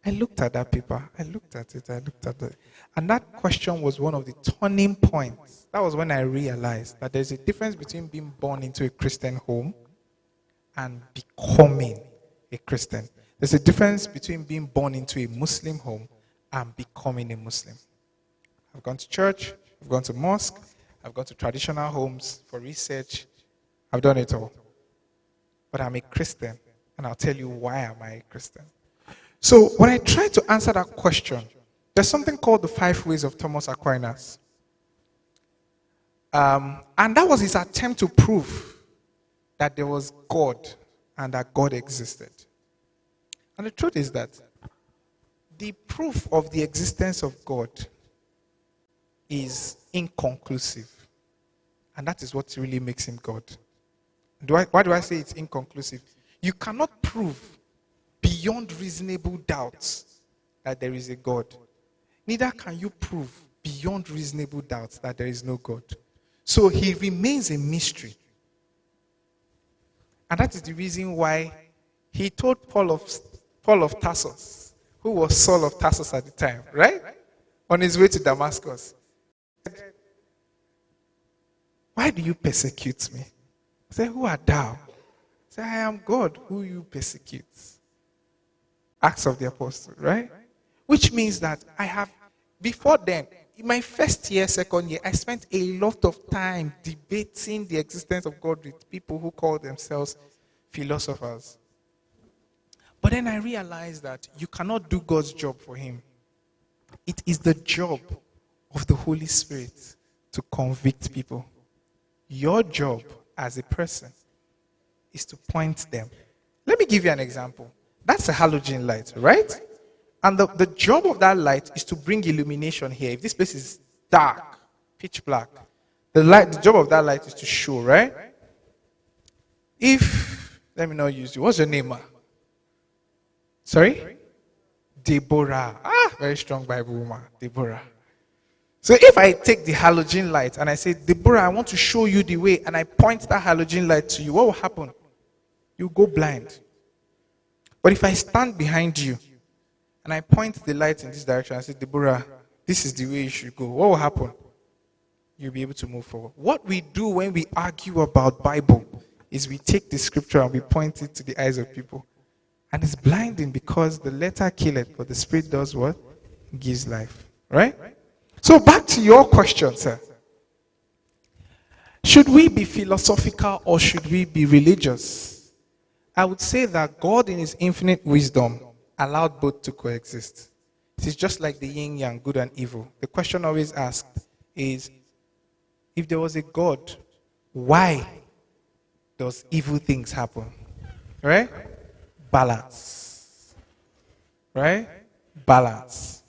I looked at that paper. I looked at it. And that question was one of the turning points. That was when I realized that there's a difference between being born into a Christian home and becoming a Christian. There's a difference between being born into a Muslim home and becoming a Muslim. I've gone to church, I've gone to mosque, I've gone to traditional homes for research. I've done it all. But I'm a Christian, and I'll tell you why am I a Christian. So when I try to answer that question, there's something called the 5 ways of Thomas Aquinas. And that was his attempt to prove that there was God and that God existed. And the truth is that the proof of the existence of God is inconclusive. And that is what really makes him God. Why do I say it's inconclusive? You cannot prove beyond reasonable doubts that there is a God. Neither can you prove beyond reasonable doubts that there is no God. So he remains a mystery. And that is the reason why he told Paul of Tarsus, who was Saul of Tarsus at the time, right? On his way to Damascus. Why do you persecute me? He said, who art thou? He said, I am God who you persecute. Acts of the Apostles, right? Which means that I have, before then, in my first year, second year, I spent a lot of time debating the existence of God with people who call themselves philosophers. But then I realized that you cannot do God's job for him. It is the job of the Holy Spirit to convict people. Your job as a person is to point them. Let me give you an example. That's a halogen light, right? And the job of that light is to bring illumination here. If this place is dark, pitch black, the job of that light is to show, right? Let me not use you. What's your name, ma? Sorry? Deborah. Very strong Bible woman, Deborah. So if I take the halogen light and I say, Deborah, I want to show you the way, and I point that halogen light to you, what will happen? You go blind. But if I stand behind you and I point the light in this direction and say, Deborah, this is the way you should go, what will happen? You'll be able to move forward. What we do when we argue about Bible is we take the scripture and we point it to the eyes of people. And it's blinding because the letter killeth, but the spirit does what? Gives life. Right? So back to your question, sir. Should we be philosophical or should we be religious? I would say that God in his infinite wisdom allowed both to coexist. It is just like the yin yang, good and evil. The question always asked is, if there was a God, why does evil things happen? Right? Balance. Right? Balance.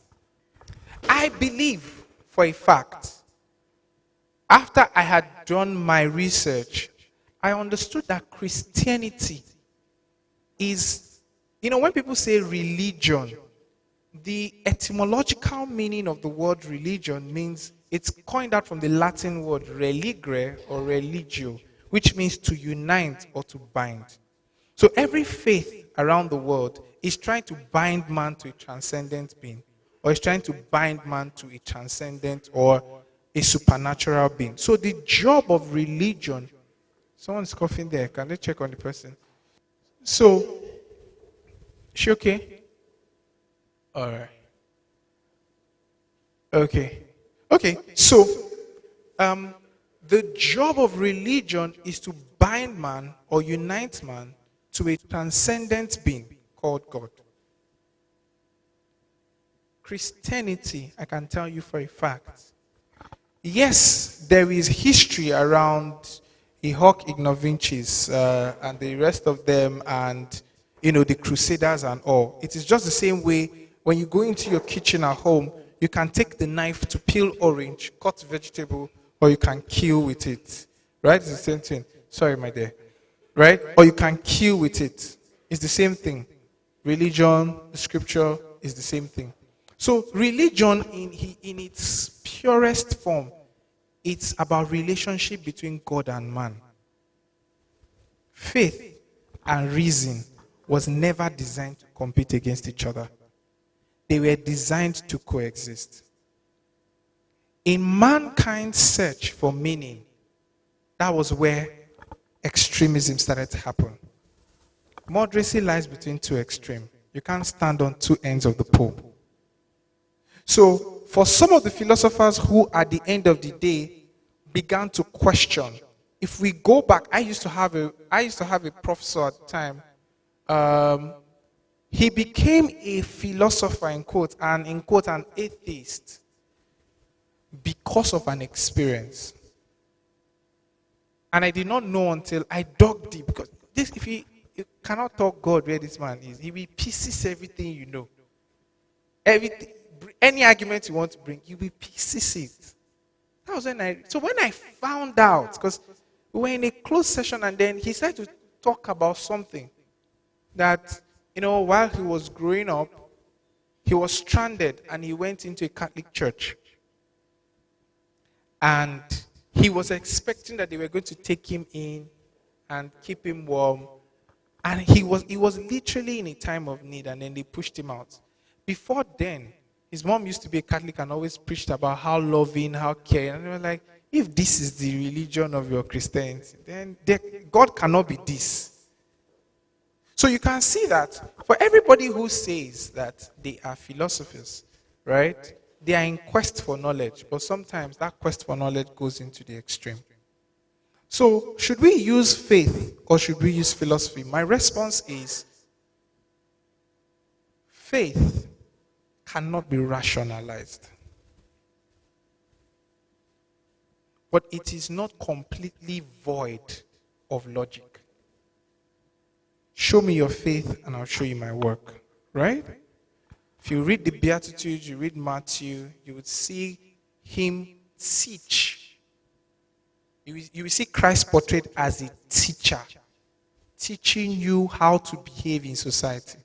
I believe for a fact, after I had done my research, I understood that Christianity is, when people say religion, the etymological meaning of the word religion means it's coined out from the Latin word religere or religio, which means to unite or to bind. So every faith around the world is trying to bind man to a transcendent being, or is trying to bind man to a transcendent or a supernatural being. So the job of religion, someone's coughing there, can they check on the person? So, is she okay? All right. Okay, so the job of religion is to bind man or unite man to a transcendent being called God. Christianity, I can tell you for a fact, yes, there is history around Hawk Ignovincis and the rest of them, and the Crusaders and all. It is just the same way when you go into your kitchen at home, you can take the knife to peel orange, cut vegetable, or you can kill with it. Right? It's the same thing. Sorry, my dear. Right? Or you can kill with it. It's the same thing. Religion, the scripture is the same thing. So religion in its purest form, it's about relationship between God and man. Faith and reason was never designed to compete against each other. They were designed to coexist. In mankind's search for meaning, that was where extremism started to happen. Moderacy lies between two extremes. You can't stand on two ends of the pole. So, for some of the philosophers who, at the end of the day, began to question, if we go back, I used to have a professor at the time. He became a philosopher, in quote, and in quote, an atheist because of an experience. And I did not know until I dug deep, because this, if you cannot talk God where this man is, he will pieces everything you know. Everything, any argument you want to bring, he will pieces it. That was when I found out, because we were in a closed session, and then he started to talk about something that, while he was growing up, he was stranded and he went into a Catholic church. And he was expecting that they were going to take him in and keep him warm. And he was literally in a time of need, and then they pushed him out. Before then, his mom used to be a Catholic and always preached about how loving, how caring. And they were like, if this is the religion of your Christianity, then God cannot be this. So you can see that for everybody who says that they are philosophers, right? They are in quest for knowledge, but sometimes that quest for knowledge goes into the extreme. So should we use faith or should we use philosophy? My response is faith cannot be rationalized. But it is not completely void of logic. Show me your faith and I'll show you my work. Right? If you read the Beatitudes, you read Matthew, you would see him teach. You will see Christ portrayed as a teacher, teaching you how to behave in society.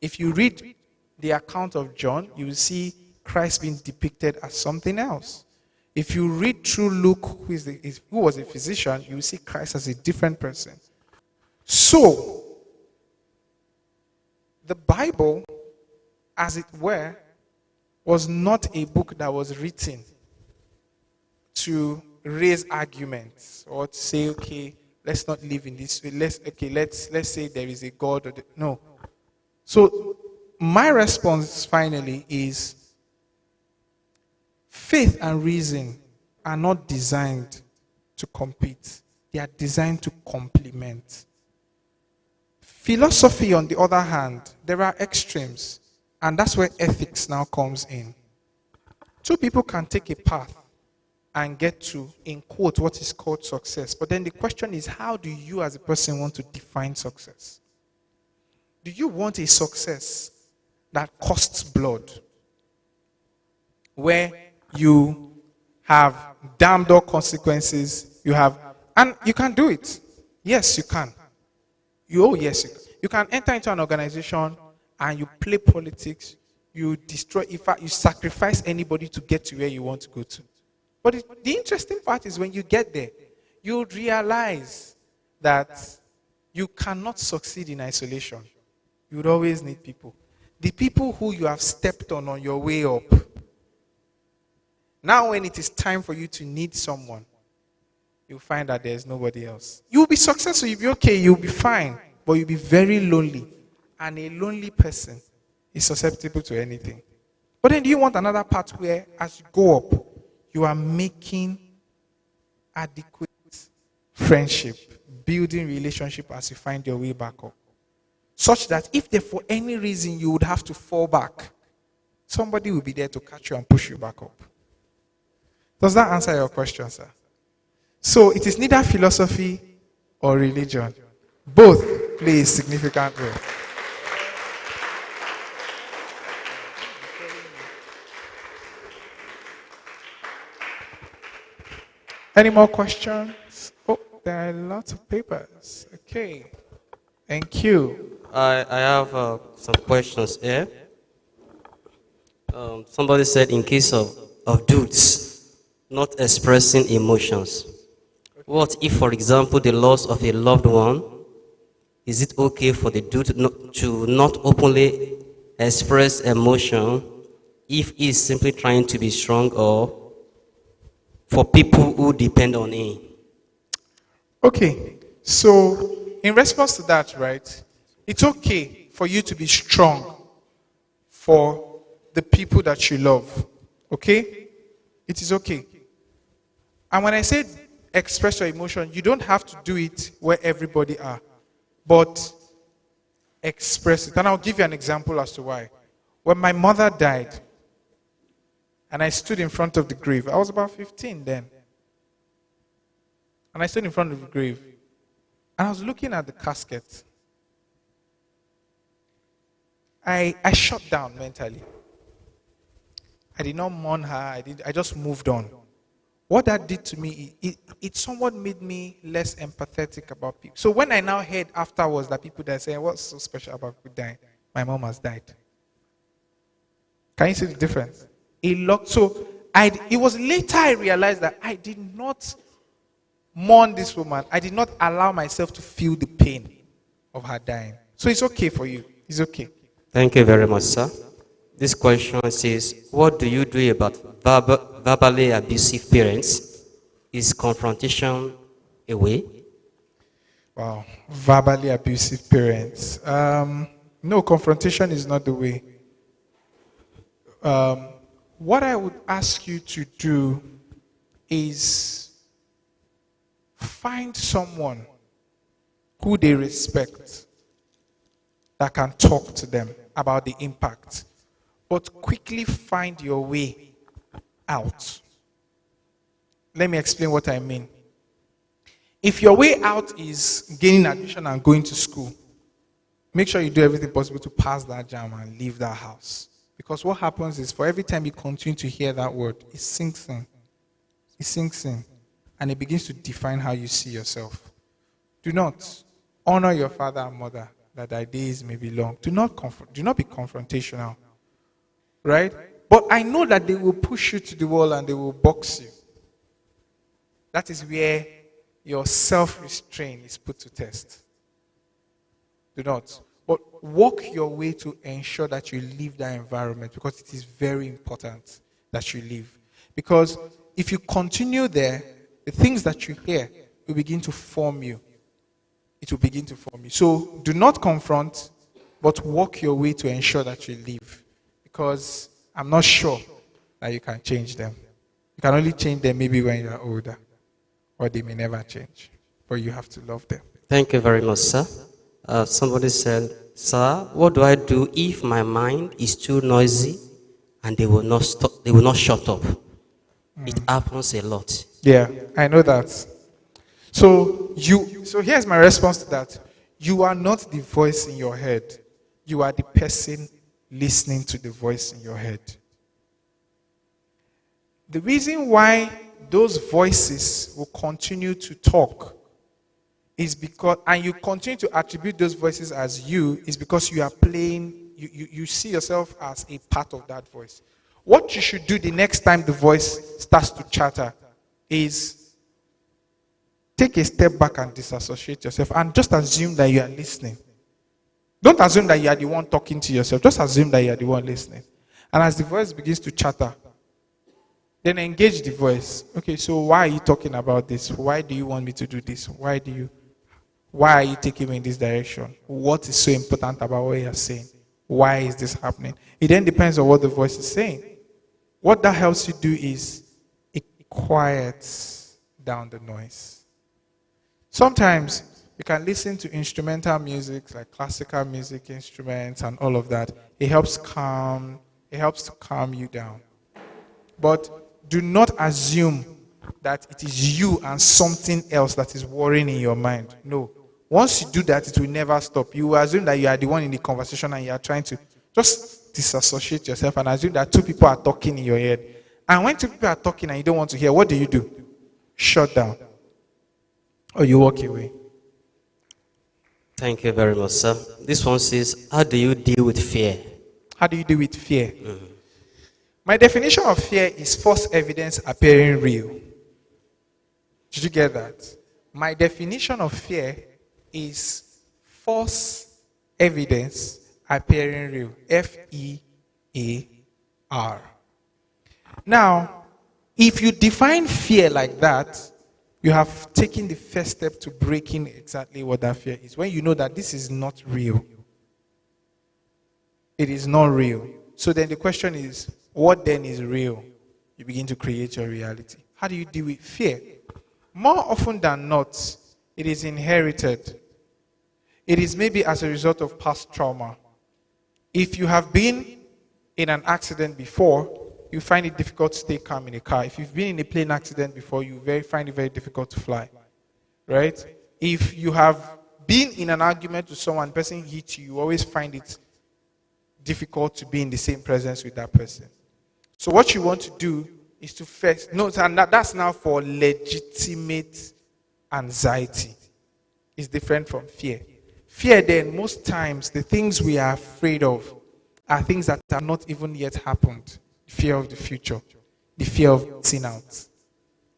If you read the account of John, you will see Christ being depicted as something else. If you read through Luke, who was a physician, you will see Christ as a different person. So, the Bible, as it were, was not a book that was written to raise arguments or to say, okay, let's not live in this way. Let's say there is a God. No. So, my response finally is faith and reason are not designed to compete. They are designed to complement. Philosophy, on the other hand, there are extremes, and that's where ethics now comes in. Two people can take a path and get to, in quote, what is called success. But then the question is, how do you as a person want to define success? Do you want a success that costs blood, where you have damned up consequences, and you can do it? Yes, you can. Yes, you can enter into an organization and you play politics, you destroy, in fact, you sacrifice anybody to get to where you want to go to. But the interesting part is when you get there, you realize that you cannot succeed in isolation. You would always need people. The people who you have stepped on your way up. Now when it is time for you to need someone, you'll find that there's nobody else. You'll be successful, you'll be okay, you'll be fine, but you'll be very lonely. And a lonely person is susceptible to anything. But then do you want another part where, as you go up, you are making adequate friendship, building relationship as you find your way back up? Such that if there for any reason you would have to fall back, somebody will be there to catch you and push you back up. Does that answer your question, sir? So it is neither philosophy or religion. Both play a significant role. Any more questions? Oh, there are lots of papers. Okay. Thank you. I have some questions here. Somebody said in case of dudes not expressing emotions, what if, for example, the loss of a loved one, is it okay for the dude to not openly express emotion if he's simply trying to be strong or for people who depend on him? Okay, so in response to that, right, it's okay for you to be strong for the people that you love. Okay? It is okay. And when I say express your emotion, you don't have to do it where everybody are, but express it. And I'll give you an example as to why. When my mother died, and I stood in front of the grave, I was about 15 then. And I stood in front of the grave, and I was looking at the casket. I shut down mentally. I did not mourn her. I just moved on. What that did to me, it somewhat made me less empathetic about people. So when I now heard afterwards that people that say, what's so special about people dying? My mom has died. Can you see the difference? It was later I realized that I did not mourn this woman. I did not allow myself to feel the pain of her dying. So it's okay for you. It's okay. Thank you very much, sir. This question says, what do you do about verbally abusive parents? Is confrontation a way? Wow. Verbally abusive parents. No, confrontation is not the way. What I would ask you to do is find someone who they respect that can talk to them about the impact, but quickly find your way out. Let me explain what I mean. If your way out is gaining admission and going to school, make sure you do everything possible to pass that jam and leave that house. Because what happens is, for every time you continue to hear that word, it sinks in. It sinks in. And it begins to define how you see yourself. Do not honor your father and mother, that thy days may be long. Do not be confrontational. Right? But I know that they will push you to the wall and they will box you. That is where your self-restraint is put to test. Do not. But walk your way to ensure that you leave that environment, because it is very important that you leave. Because if you continue there, the things that you hear will begin to form you. It will begin to form you. So do not confront, but walk your way to ensure that you leave. Because I'm not sure that you can change them. You can only change them maybe when you are older, or they may never change. But you have to love them. Thank you very much, sir. Somebody said, sir, what do I do if my mind is too noisy and they will not stop? They will not shut up. It happens a lot. Yeah, I know that. So here's my response to that. You are not the voice in your head. You are the person listening to the voice in your head. The reason why those voices will continue to talk is because, and you continue to attribute those voices as you, is because you are playing, you see yourself as a part of that voice. What you should do the next time the voice starts to chatter is take a step back and disassociate yourself and just assume that you are listening. Don't assume that you are the one talking to yourself. Just assume that you are the one listening. And as the voice begins to chatter, then engage the voice. Okay, so why are you talking about this? Why do you want me to do this? Why are you taking me in this direction? What is so important about what you are saying? Why is this happening? It then depends on what the voice is saying. What that helps you do is it quiets down the noise. Sometimes you can listen to instrumental music, like classical music instruments and all of that. It helps to calm you down. But do not assume that it is you and something else that is worrying in your mind. No. Once you do that, it will never stop. You will assume that you are the one in the conversation and you are trying to just disassociate yourself and assume that two people are talking in your head. And when two people are talking and you don't want to hear, what do? Shut down. Or you walk away. Thank you very much, sir. This one says, how do you deal with fear? How do you deal with fear? My definition of fear is false evidence appearing real. Did you get that? My definition of fear is false evidence appearing real. F-E-A-R. Now, if you define fear like that, you have taken the first step to breaking exactly what that fear is. When you know that this is not real. It is not real. So then the question is, what then is real? You begin to create your reality. How do you deal with fear? More often than not, it is inherited. It is maybe as a result of past trauma. If you have been in an accident before, you find it difficult to stay calm in a car. If you've been in a plane accident before, you find it very difficult to fly. Right? If you have been in an argument with someone, person hits you, you always find it difficult to be in the same presence with that person. So what you want to do is to first, no, and that's now for legitimate anxiety. It's different from fear. Fear then, most times, the things we are afraid of are things that have not even yet happened. The fear of the future. The fear of missing out.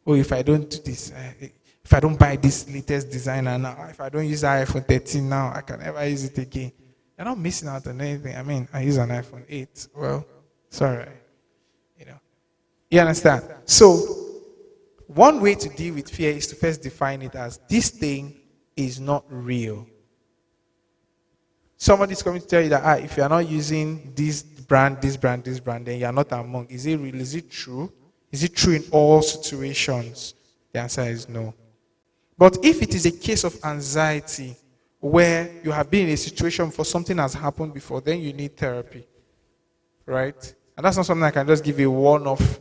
Oh, if I don't do this, if I don't buy this latest designer now, if I don't use iPhone 13 now, I can never use it again. You're not missing out on anything. I mean, I use an iPhone 8. Well, sorry. You understand? So, one way to deal with fear is to first define it as this thing is not real. Somebody's coming to tell you that if you are not using this brand, then you are not among. Is it real? Is it true? Is it true in all situations? The answer is no. But if it is a case of anxiety where you have been in a situation for something has happened before, then you need therapy. Right? And that's not something I can just give you one-off.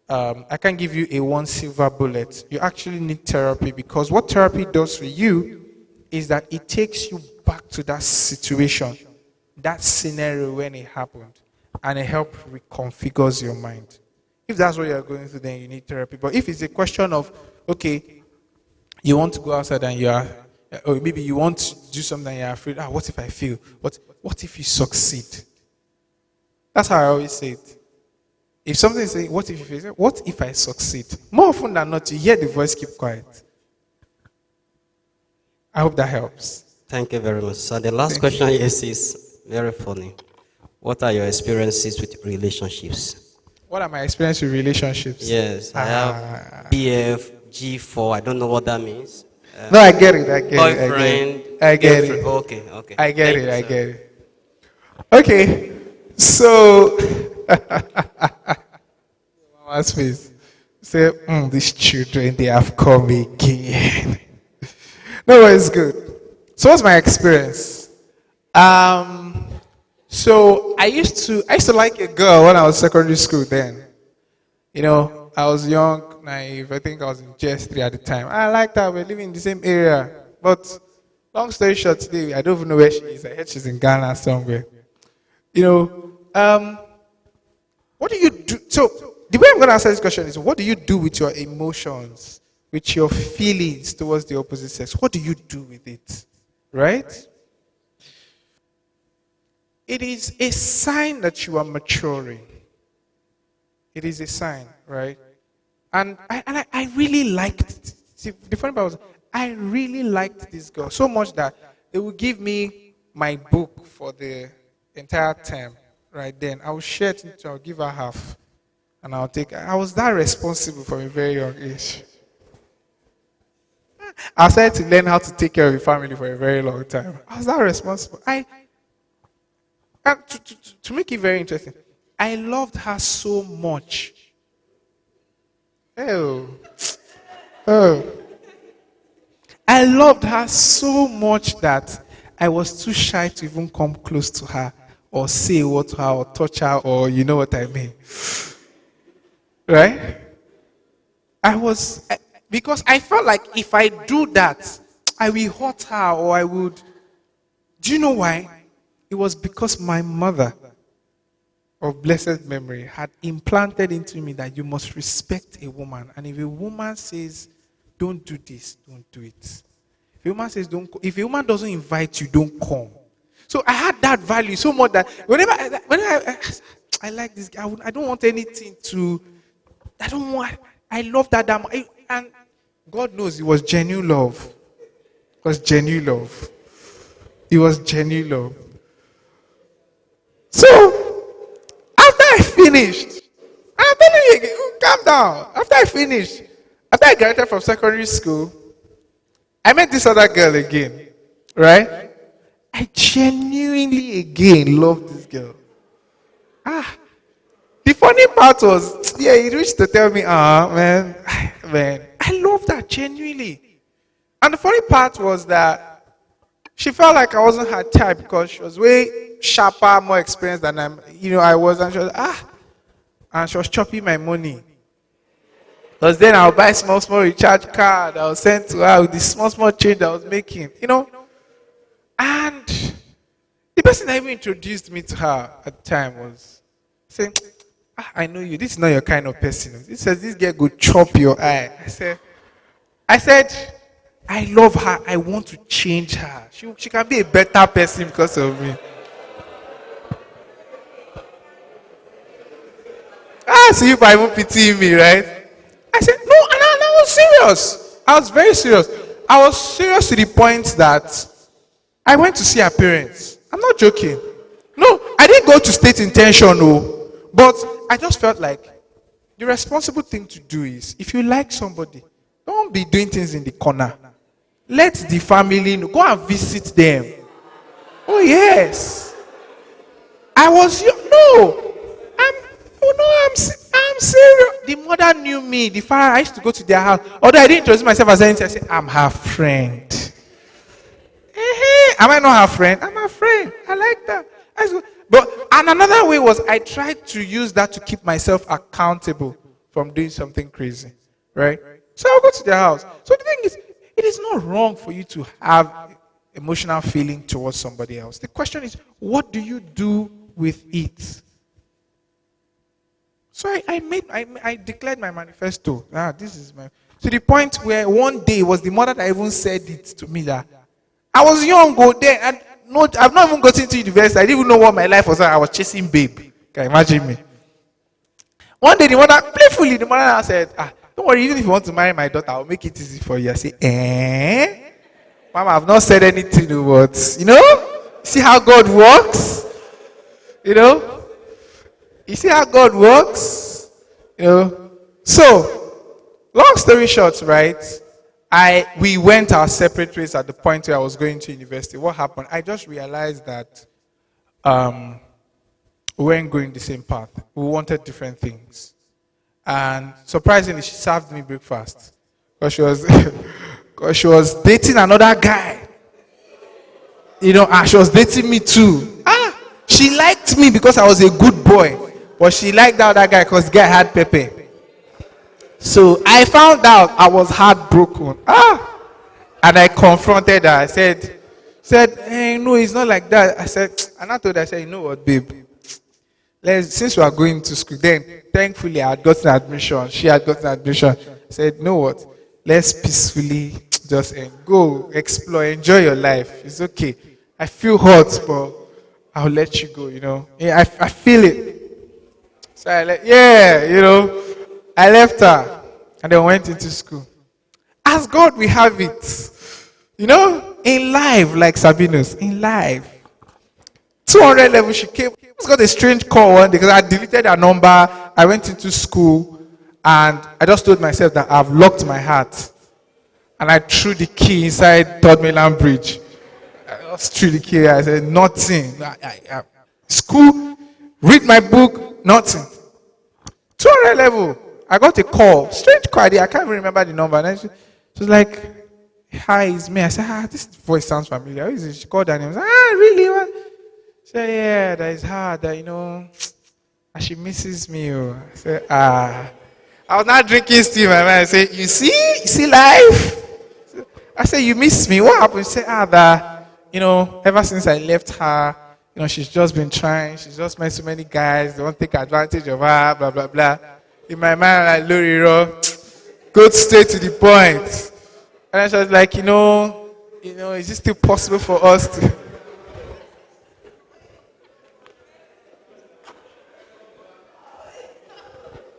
I can't give you a one silver bullet. You actually need therapy, because what therapy does for you is that it takes you back to that situation, that scenario when it happened, and it helps reconfigures your mind. If that's what you're going through, then you need therapy. But if it's a question of, okay, you want to go outside and you are, or maybe you want to do something and you're afraid, what if I fail? What if you succeed? That's how I always say it. If something is saying, what if you fail? What if I succeed? More often than not, you hear the voice keep quiet. I hope that helps. Thank you very much. So the last question here is very funny. What are your experiences with relationships? What are my experiences with relationships? Yes, I have BF, G4, I don't know what that means. No, I get it. Boyfriend. I get it. Okay. I get it. Okay, so Mama's face. Say, these children, they have come again. No, it's good. So what's my experience? So I used to like a girl when I was secondary school then. I was young, naive. I think I was in JS3 at the time. I liked her. We're living in the same area. But long story short, today, I don't even know where she is. I heard she's in Ghana somewhere. What do you do? So the way I'm going to answer this question is, what do you do with your emotions, with your feelings towards the opposite sex? What do you do with it? Right? It is a sign that you are maturing. It is a sign, right? And I really liked, the funny part was, I really liked this girl so much that they would give me my book for the entire term, right then. I would share it, I'll give her half, and I was that responsible from a very young age. I started to learn how to take care of a family for a very long time. I was that responsible. To make it very interesting, I loved her so much. I loved her so much that I was too shy to even come close to her or say a word to her or touch her, or you know what I mean. Right? Because I felt like if I do that, I will hurt her, or I would. Do you know why? It was because my mother, of blessed memory, had implanted into me that you must respect a woman. And if a woman says, don't do this, don't do it. If a woman says, if a woman doesn't invite you, don't come. So I had that value so much that whenever I like this guy, I don't want anything to, I love that damn, and God knows it was genuine love. It was genuine love. So, after I finished, and I'm telling you again, calm down. After I graduated from secondary school, I met this other girl again, right? I genuinely again loved this girl. The funny part was, yeah, he reached to tell me, man, I loved her genuinely. And the funny part was that she felt like I wasn't her type because she was way sharper, more experienced than I was. And she was, and she was chopping my money. Because then I'll buy small recharge card. I was sent to her with the small change I was making, And the person that even introduced me to her at the time was saying, I know you. This is not your kind of person. He says, this girl go chop your eye. I said, I love her. I want to change her. She can be a better person because of me. So you even pitying me, right? I said, no, and I was serious. I was very serious. I was serious to the point that I went to see her parents. I'm not joking. No, I didn't go to state intention, no. But I just felt like the responsible thing to do is, if you like somebody, don't be doing things in the corner. Let the family know. Go and visit them. Oh, yes. I was, I'm serious. The mother knew me. The father, I used to go to their house. Although I didn't introduce myself as anything, I said, I'm her friend. Am I not her friend? I'm her friend. I like that. And another way was I tried to use that to keep myself accountable from doing something crazy. Right? So I'll go to their house. So the thing is, it is not wrong for you to have emotional feeling towards somebody else. The question is, what do you do with it? So I declared my manifesto. This is to the point where one day it was the mother that even said it to me that I was young then, and I've not even gotten to university. I didn't even know what my life was like. I was chasing babe. Can you imagine me? One day the mother said, don't worry, even if you want to marry my daughter, I'll make it easy for you. I say, Mama, I've not said anything, but see how God works? You see how God works? So, long story short, right? We went our separate ways at the point where I was going to university. What happened? I just realized that we weren't going the same path. We wanted different things. And surprisingly, she served me breakfast. Because she was dating another guy. And she was dating me too. She liked me because I was a good boy. But she liked the other guy because the guy had pepper. So I found out I was heartbroken. And I confronted her. I said, hey, no, it's not like that. And I told her, you know what, babe? Since we are going to school, then thankfully I had gotten admission. She had gotten admission. I said, you know what? Let's peacefully just go explore, enjoy your life. It's okay. I feel hot, but I'll let you go, I feel it. So I left her and then went into school. As God we have it. In life, like Sabinus, in life. 200 level, she came. She got a strange call one day because I deleted her number. I went into school and I just told myself that I've locked my heart. And I threw the key inside Third Mainland Bridge. I just threw the key. I said, nothing. School, read my book, nothing. 200 level. I got a call. Strange call. I can't even remember the number. And then she was like, hi, it's me. I said, this voice sounds familiar. Who is it? She called her name. I said, really? What? She said, yeah, that is her. That, she misses me. I said, I was not drinking still, my man. I said, you see life? I said, you miss me. What happened? She said, that, ever since I left her, she's just been trying. She's just met so many guys. They won't take advantage of her, blah, blah, blah. In my mind, I'm like, Loriro, go straight to the point. And she was like, is it still possible for us to...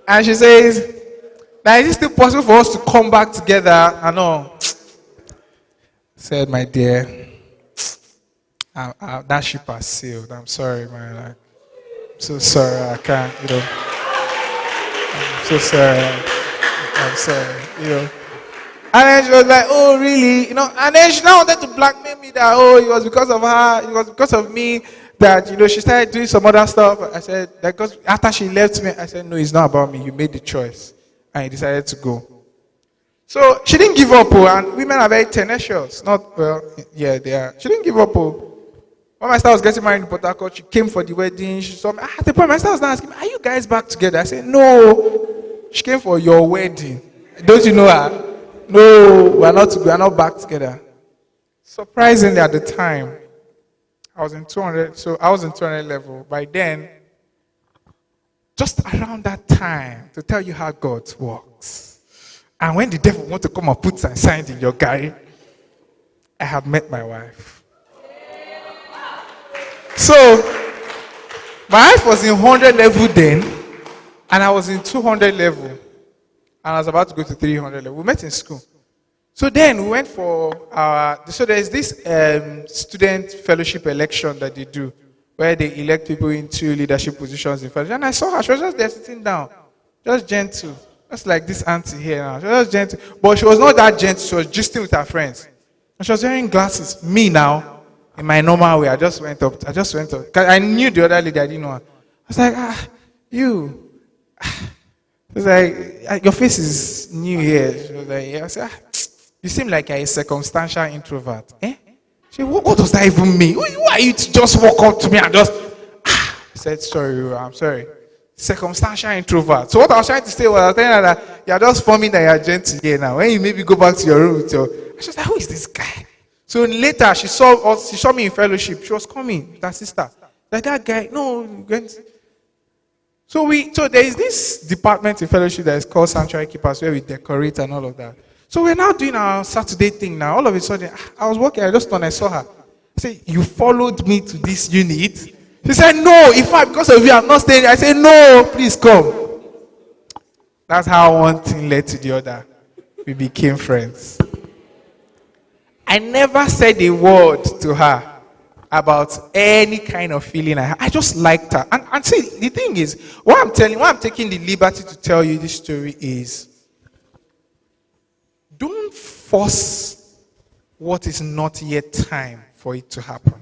And she says, now is it still possible for us to come back together? I know. Said, my dear, that ship has sailed. I'm sorry, man. so sorry, I can't, I'm so sorry. I'm sorry, And then she was like, oh, really? And then she now wanted to blackmail me that, oh, it was because of her, it was because of me that, she started doing some other stuff. I said, that because after she left me, I said, no, it's not about me. You made the choice. And you decided to go. So she didn't give up, and women are very tenacious. Not, well, yeah, they are. She didn't give up. When my sister was getting married in Port Harcourt, she came for the wedding. She saw me. At the point, my sister was now asking me, are you guys back together? I said, no. She came for your wedding. Don't you know her? No, we're not back together. Surprisingly, at the time, I was in 200, so I was in 200 level. By then, just around that time, to tell you how God works. And when the devil wants to come and put some signs in your guy, I have met my wife. So, my wife was in 100 level then, and I was in 200 level. And I was about to go to 300 level. We met in school. So then we went for so there's this student fellowship election that they do, where they elect people into leadership positions in fellowship. And I saw her, she was just there sitting down, just gentle. Just like this auntie here now. She was just gentle. But she was not that gentle, she was gisting with her friends. And she was wearing glasses. Me now, in my normal way, I just went up. Because I knew the other lady, I didn't know her. I was like, you. It's like, your face is new here. She was like, yeah. I said, you seem like a circumstantial introvert. Eh? She said, what does that even mean? Who are you to just walk up to me and just, I said, sorry, I'm sorry. Circumstantial introvert. So what I was trying to say was, I was telling her that you're just forming that you're gentle here now. When you maybe go back to your room with your, I was like, who is this guy? So later, she saw me in fellowship. She was coming with her sister. Like, that guy, no. So there is this department in fellowship that is called Sanctuary Keepers, where we decorate and all of that. So we're now doing our Saturday thing now. All of a sudden, I was walking, I just thought I saw her. I said, you followed me to this unit? She said, no, in fact, because of you, I'm not staying. I said, no, please come. That's how one thing led to the other. We became friends. I never said a word to her about any kind of feeling I had. I just liked her. And see, the thing is, why I'm taking the liberty to tell you this story is, don't force what is not yet time for it to happen.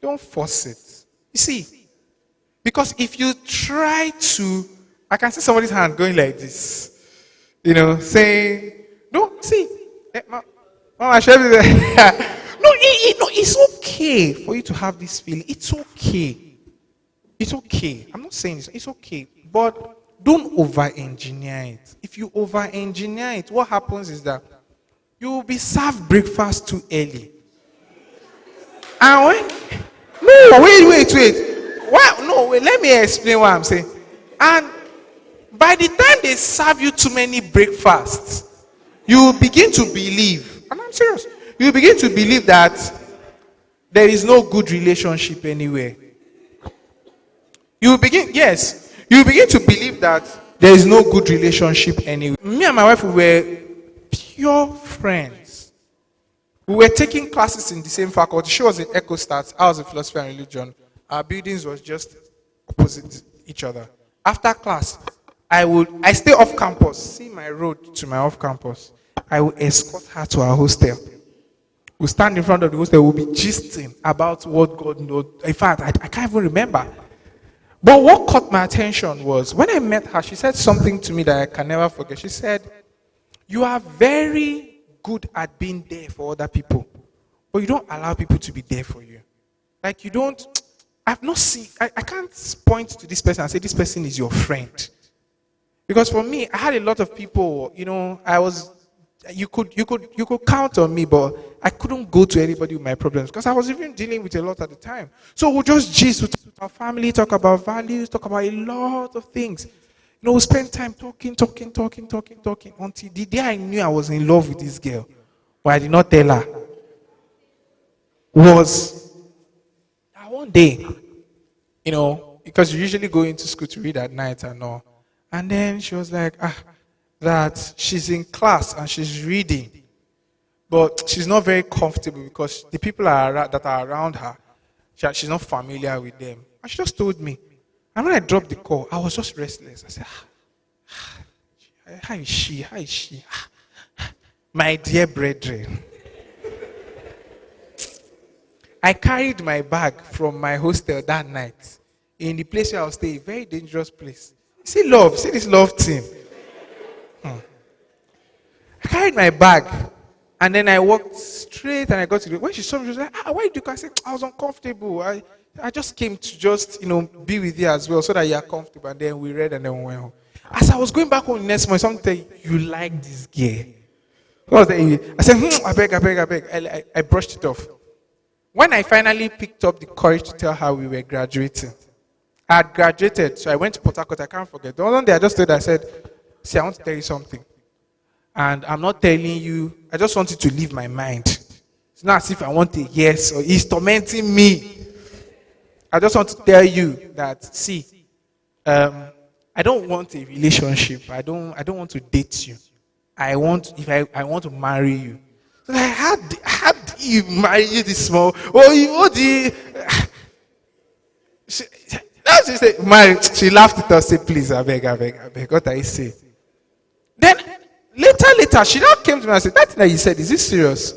Don't force it. You see, because if you try to, I can see somebody's hand going like this, saying, no, see, Mama, show me that. No, it's okay for you to have this feeling. It's okay. It's okay. I'm not saying it's okay, but don't over-engineer it. If you over-engineer it, what happens is that you will be served breakfast too early. And when no, wait. Why? No, wait, let me explain what I'm saying. And by the time they serve you too many breakfasts, you begin to believe, and I'm serious, you begin to believe that there is no good relationship anywhere. You begin to believe that there is no good relationship anywhere. Me and my wife, we were pure friends. We were taking classes in the same faculty. She was in EcoStats, I was in philosophy and religion. Our buildings was just opposite each other. After class, I stay off campus, see my road to my off campus. I will escort her to our hostel. We'll stand in front of the hostel, we'll be gisting about what God knows. In fact, I can't even remember. But what caught my attention was, when I met her, she said something to me that I can never forget. She said, you are very good at being there for other people, but you don't allow people to be there for you. Like you don't, I've not seen, I can't point to this person and say this person is your friend. Because for me, I had a lot of people, you could count on me, but I couldn't go to anybody with my problems because I was even dealing with a lot at the time. So we'll just gist with our family, talk about values, talk about a lot of things. We spend time talking until the day I knew I was in love with this girl, but I did not tell her, was that one day, because you usually go into school to read at night and all. And then she was like, that she's in class and she's reading, but she's not very comfortable because the people that are around her, she's not familiar with them. And she just told me. And when I dropped the call, I was just restless. I said, how is she? How is she? My dear brethren. I carried my bag from my hostel that night in the place where I was staying, a very dangerous place. See this love thing. I carried my bag and then I walked straight and I got to the, when she saw me, she was like, why did you come? I said, I was uncomfortable. I just came to just, be with you as well so that you are comfortable. And then we read and then we went home. As I was going back home the next morning, something, you like this girl. I said, I beg. I brushed it off. When I finally picked up the courage to tell her we were graduating, I had graduated, so I went to Port Harcourt. I can't forget. The one day I just told her, I said, see, I want to tell you something. And I'm not telling you, I just want you to leave my mind. It's not as if I want a yes or he's tormenting me. I just want to tell you that, see, I don't want a relationship. I don't want to date you. I want to marry you. So like, how do you marry you this small? She said, marry. She laughed at us, said, please, I beg. What I say? Then later, she now came to me and said, that thing that you said, is this serious?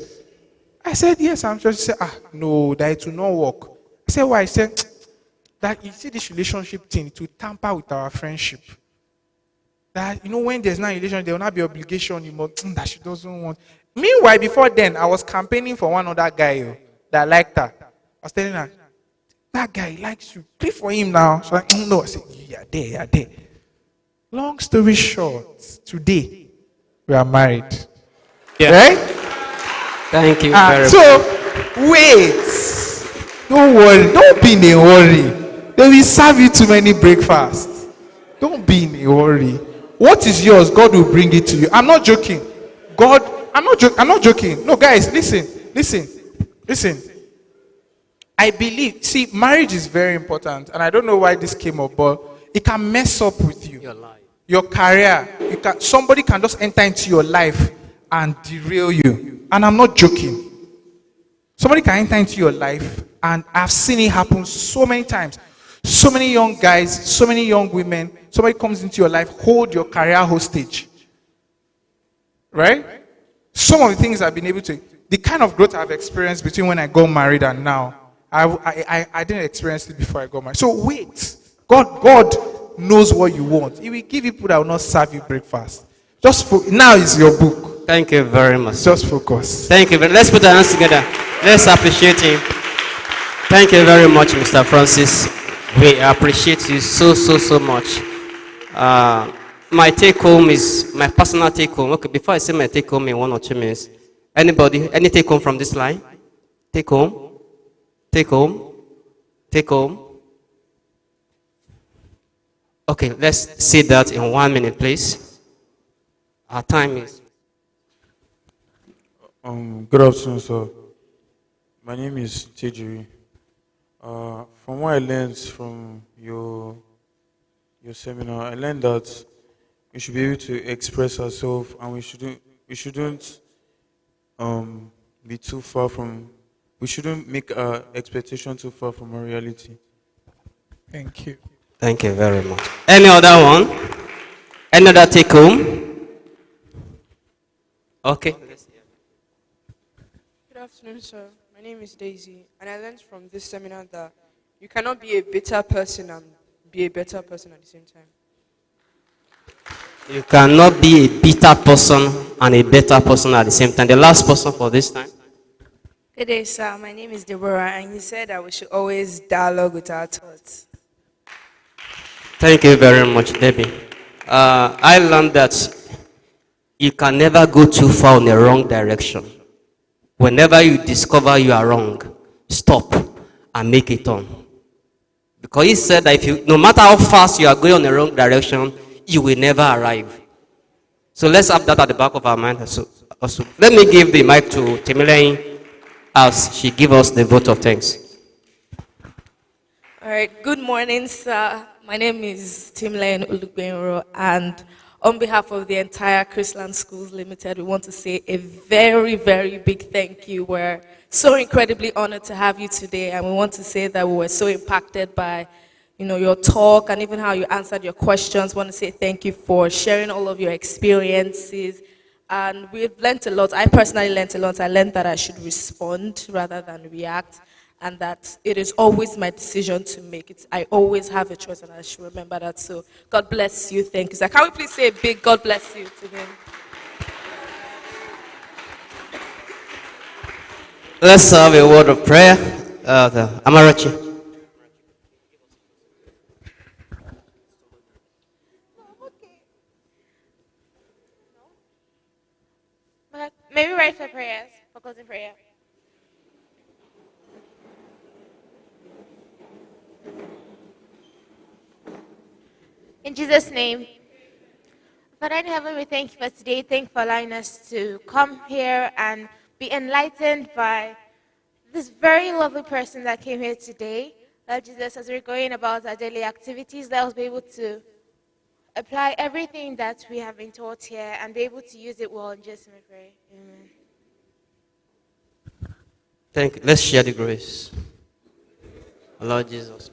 I said, yes, I'm sure. She said, no, that it will not work. I said, why? I said, that you see this relationship thing, it will tamper with our friendship. That, when there's not a relationship, there will not be obligation that she doesn't want. Meanwhile, before then, I was campaigning for one other guy that liked her. I was telling her, that guy likes you. Pray for him now. So like, no. I said, you're there. Long story short, today, we are married. Yeah. Right? Thank you very much. So, wait. Don't worry. Don't be in a hurry. They will serve you too many breakfasts. Don't be in a hurry. What is yours, God will bring it to you. I'm not joking. I'm not joking. No, guys, listen. I believe, see, marriage is very important, and I don't know why this came up, but it can mess up with you. Your life. Your career. Somebody can just enter into your life and derail you. And I'm not joking. Somebody can enter into your life, and I've seen it happen so many times. So many young guys, so many young women, somebody comes into your life, hold your career hostage. Right? Some of the things I've been able to, the kind of growth I've experienced between when I got married and now, I didn't experience it before I got married. So wait. God knows what you want. He will give you people that will not serve you breakfast. Now is your book. Thank you very much. Just focus. Thank you. Let's put our hands together. Let's appreciate him. Thank you very much, Mr. Francis. We appreciate you so much. My take home is my personal take home. Okay, before I say my take home in 1 or 2 minutes, anybody, any take home from this line? Take home. Okay, let's see that in 1 minute, please. Our time is. Good afternoon, sir. My name is Tejiri. From what I learned from your seminar, I learned that we should be able to express ourselves, and we shouldn't be too far from. We shouldn't make our expectation too far from our reality. Thank you. Thank you very much. Any other one? Any other take home? Okay. Good afternoon, sir. My name is Daisy, and I learned from this seminar that you cannot be a bitter person and be a better person at the same time. You cannot be a bitter person and a better person at the same time. The last person for this time. Good day, sir. My name is Deborah, and you said that we should always dialogue with our thoughts. Thank you very much, Debbie. I learned that you can never go too far in the wrong direction. Whenever you discover you are wrong, stop and make it turn. Because he said that no matter how fast you are going in the wrong direction, you will never arrive. So let's have that at the back of our mind. Also, let me give the mic to Timilein as she gives us the vote of thanks. All right. Good morning, sir. My name is Timilein Ulugbenro, and On behalf of the entire Chrisland Schools Limited, we want to say a very, very big thank you. We're so incredibly honored to have you today, and we want to say that we were so impacted by your talk and even how you answered your questions. We want to say thank you for sharing all of your experiences. And we've learned a lot. I personally learned a lot. I learned that I should respond rather than react, and that it is always my decision to make it. I always have a choice, and I should remember that. So God bless you. Thank you. So can we please say a big God bless you to him? Let's have a word of prayer. Amarachi. Maybe write for prayers, for closing prayer. In Jesus' name. Father in heaven, we thank you for today. Thank you for allowing us to come here and be enlightened by this very lovely person that came here today. Lord Jesus, as we're going about our daily activities, let us be able to apply everything that we have been taught here and be able to use it well. In Jesus' name we pray. Amen. Thank you. Let's share the grace. Lord Jesus.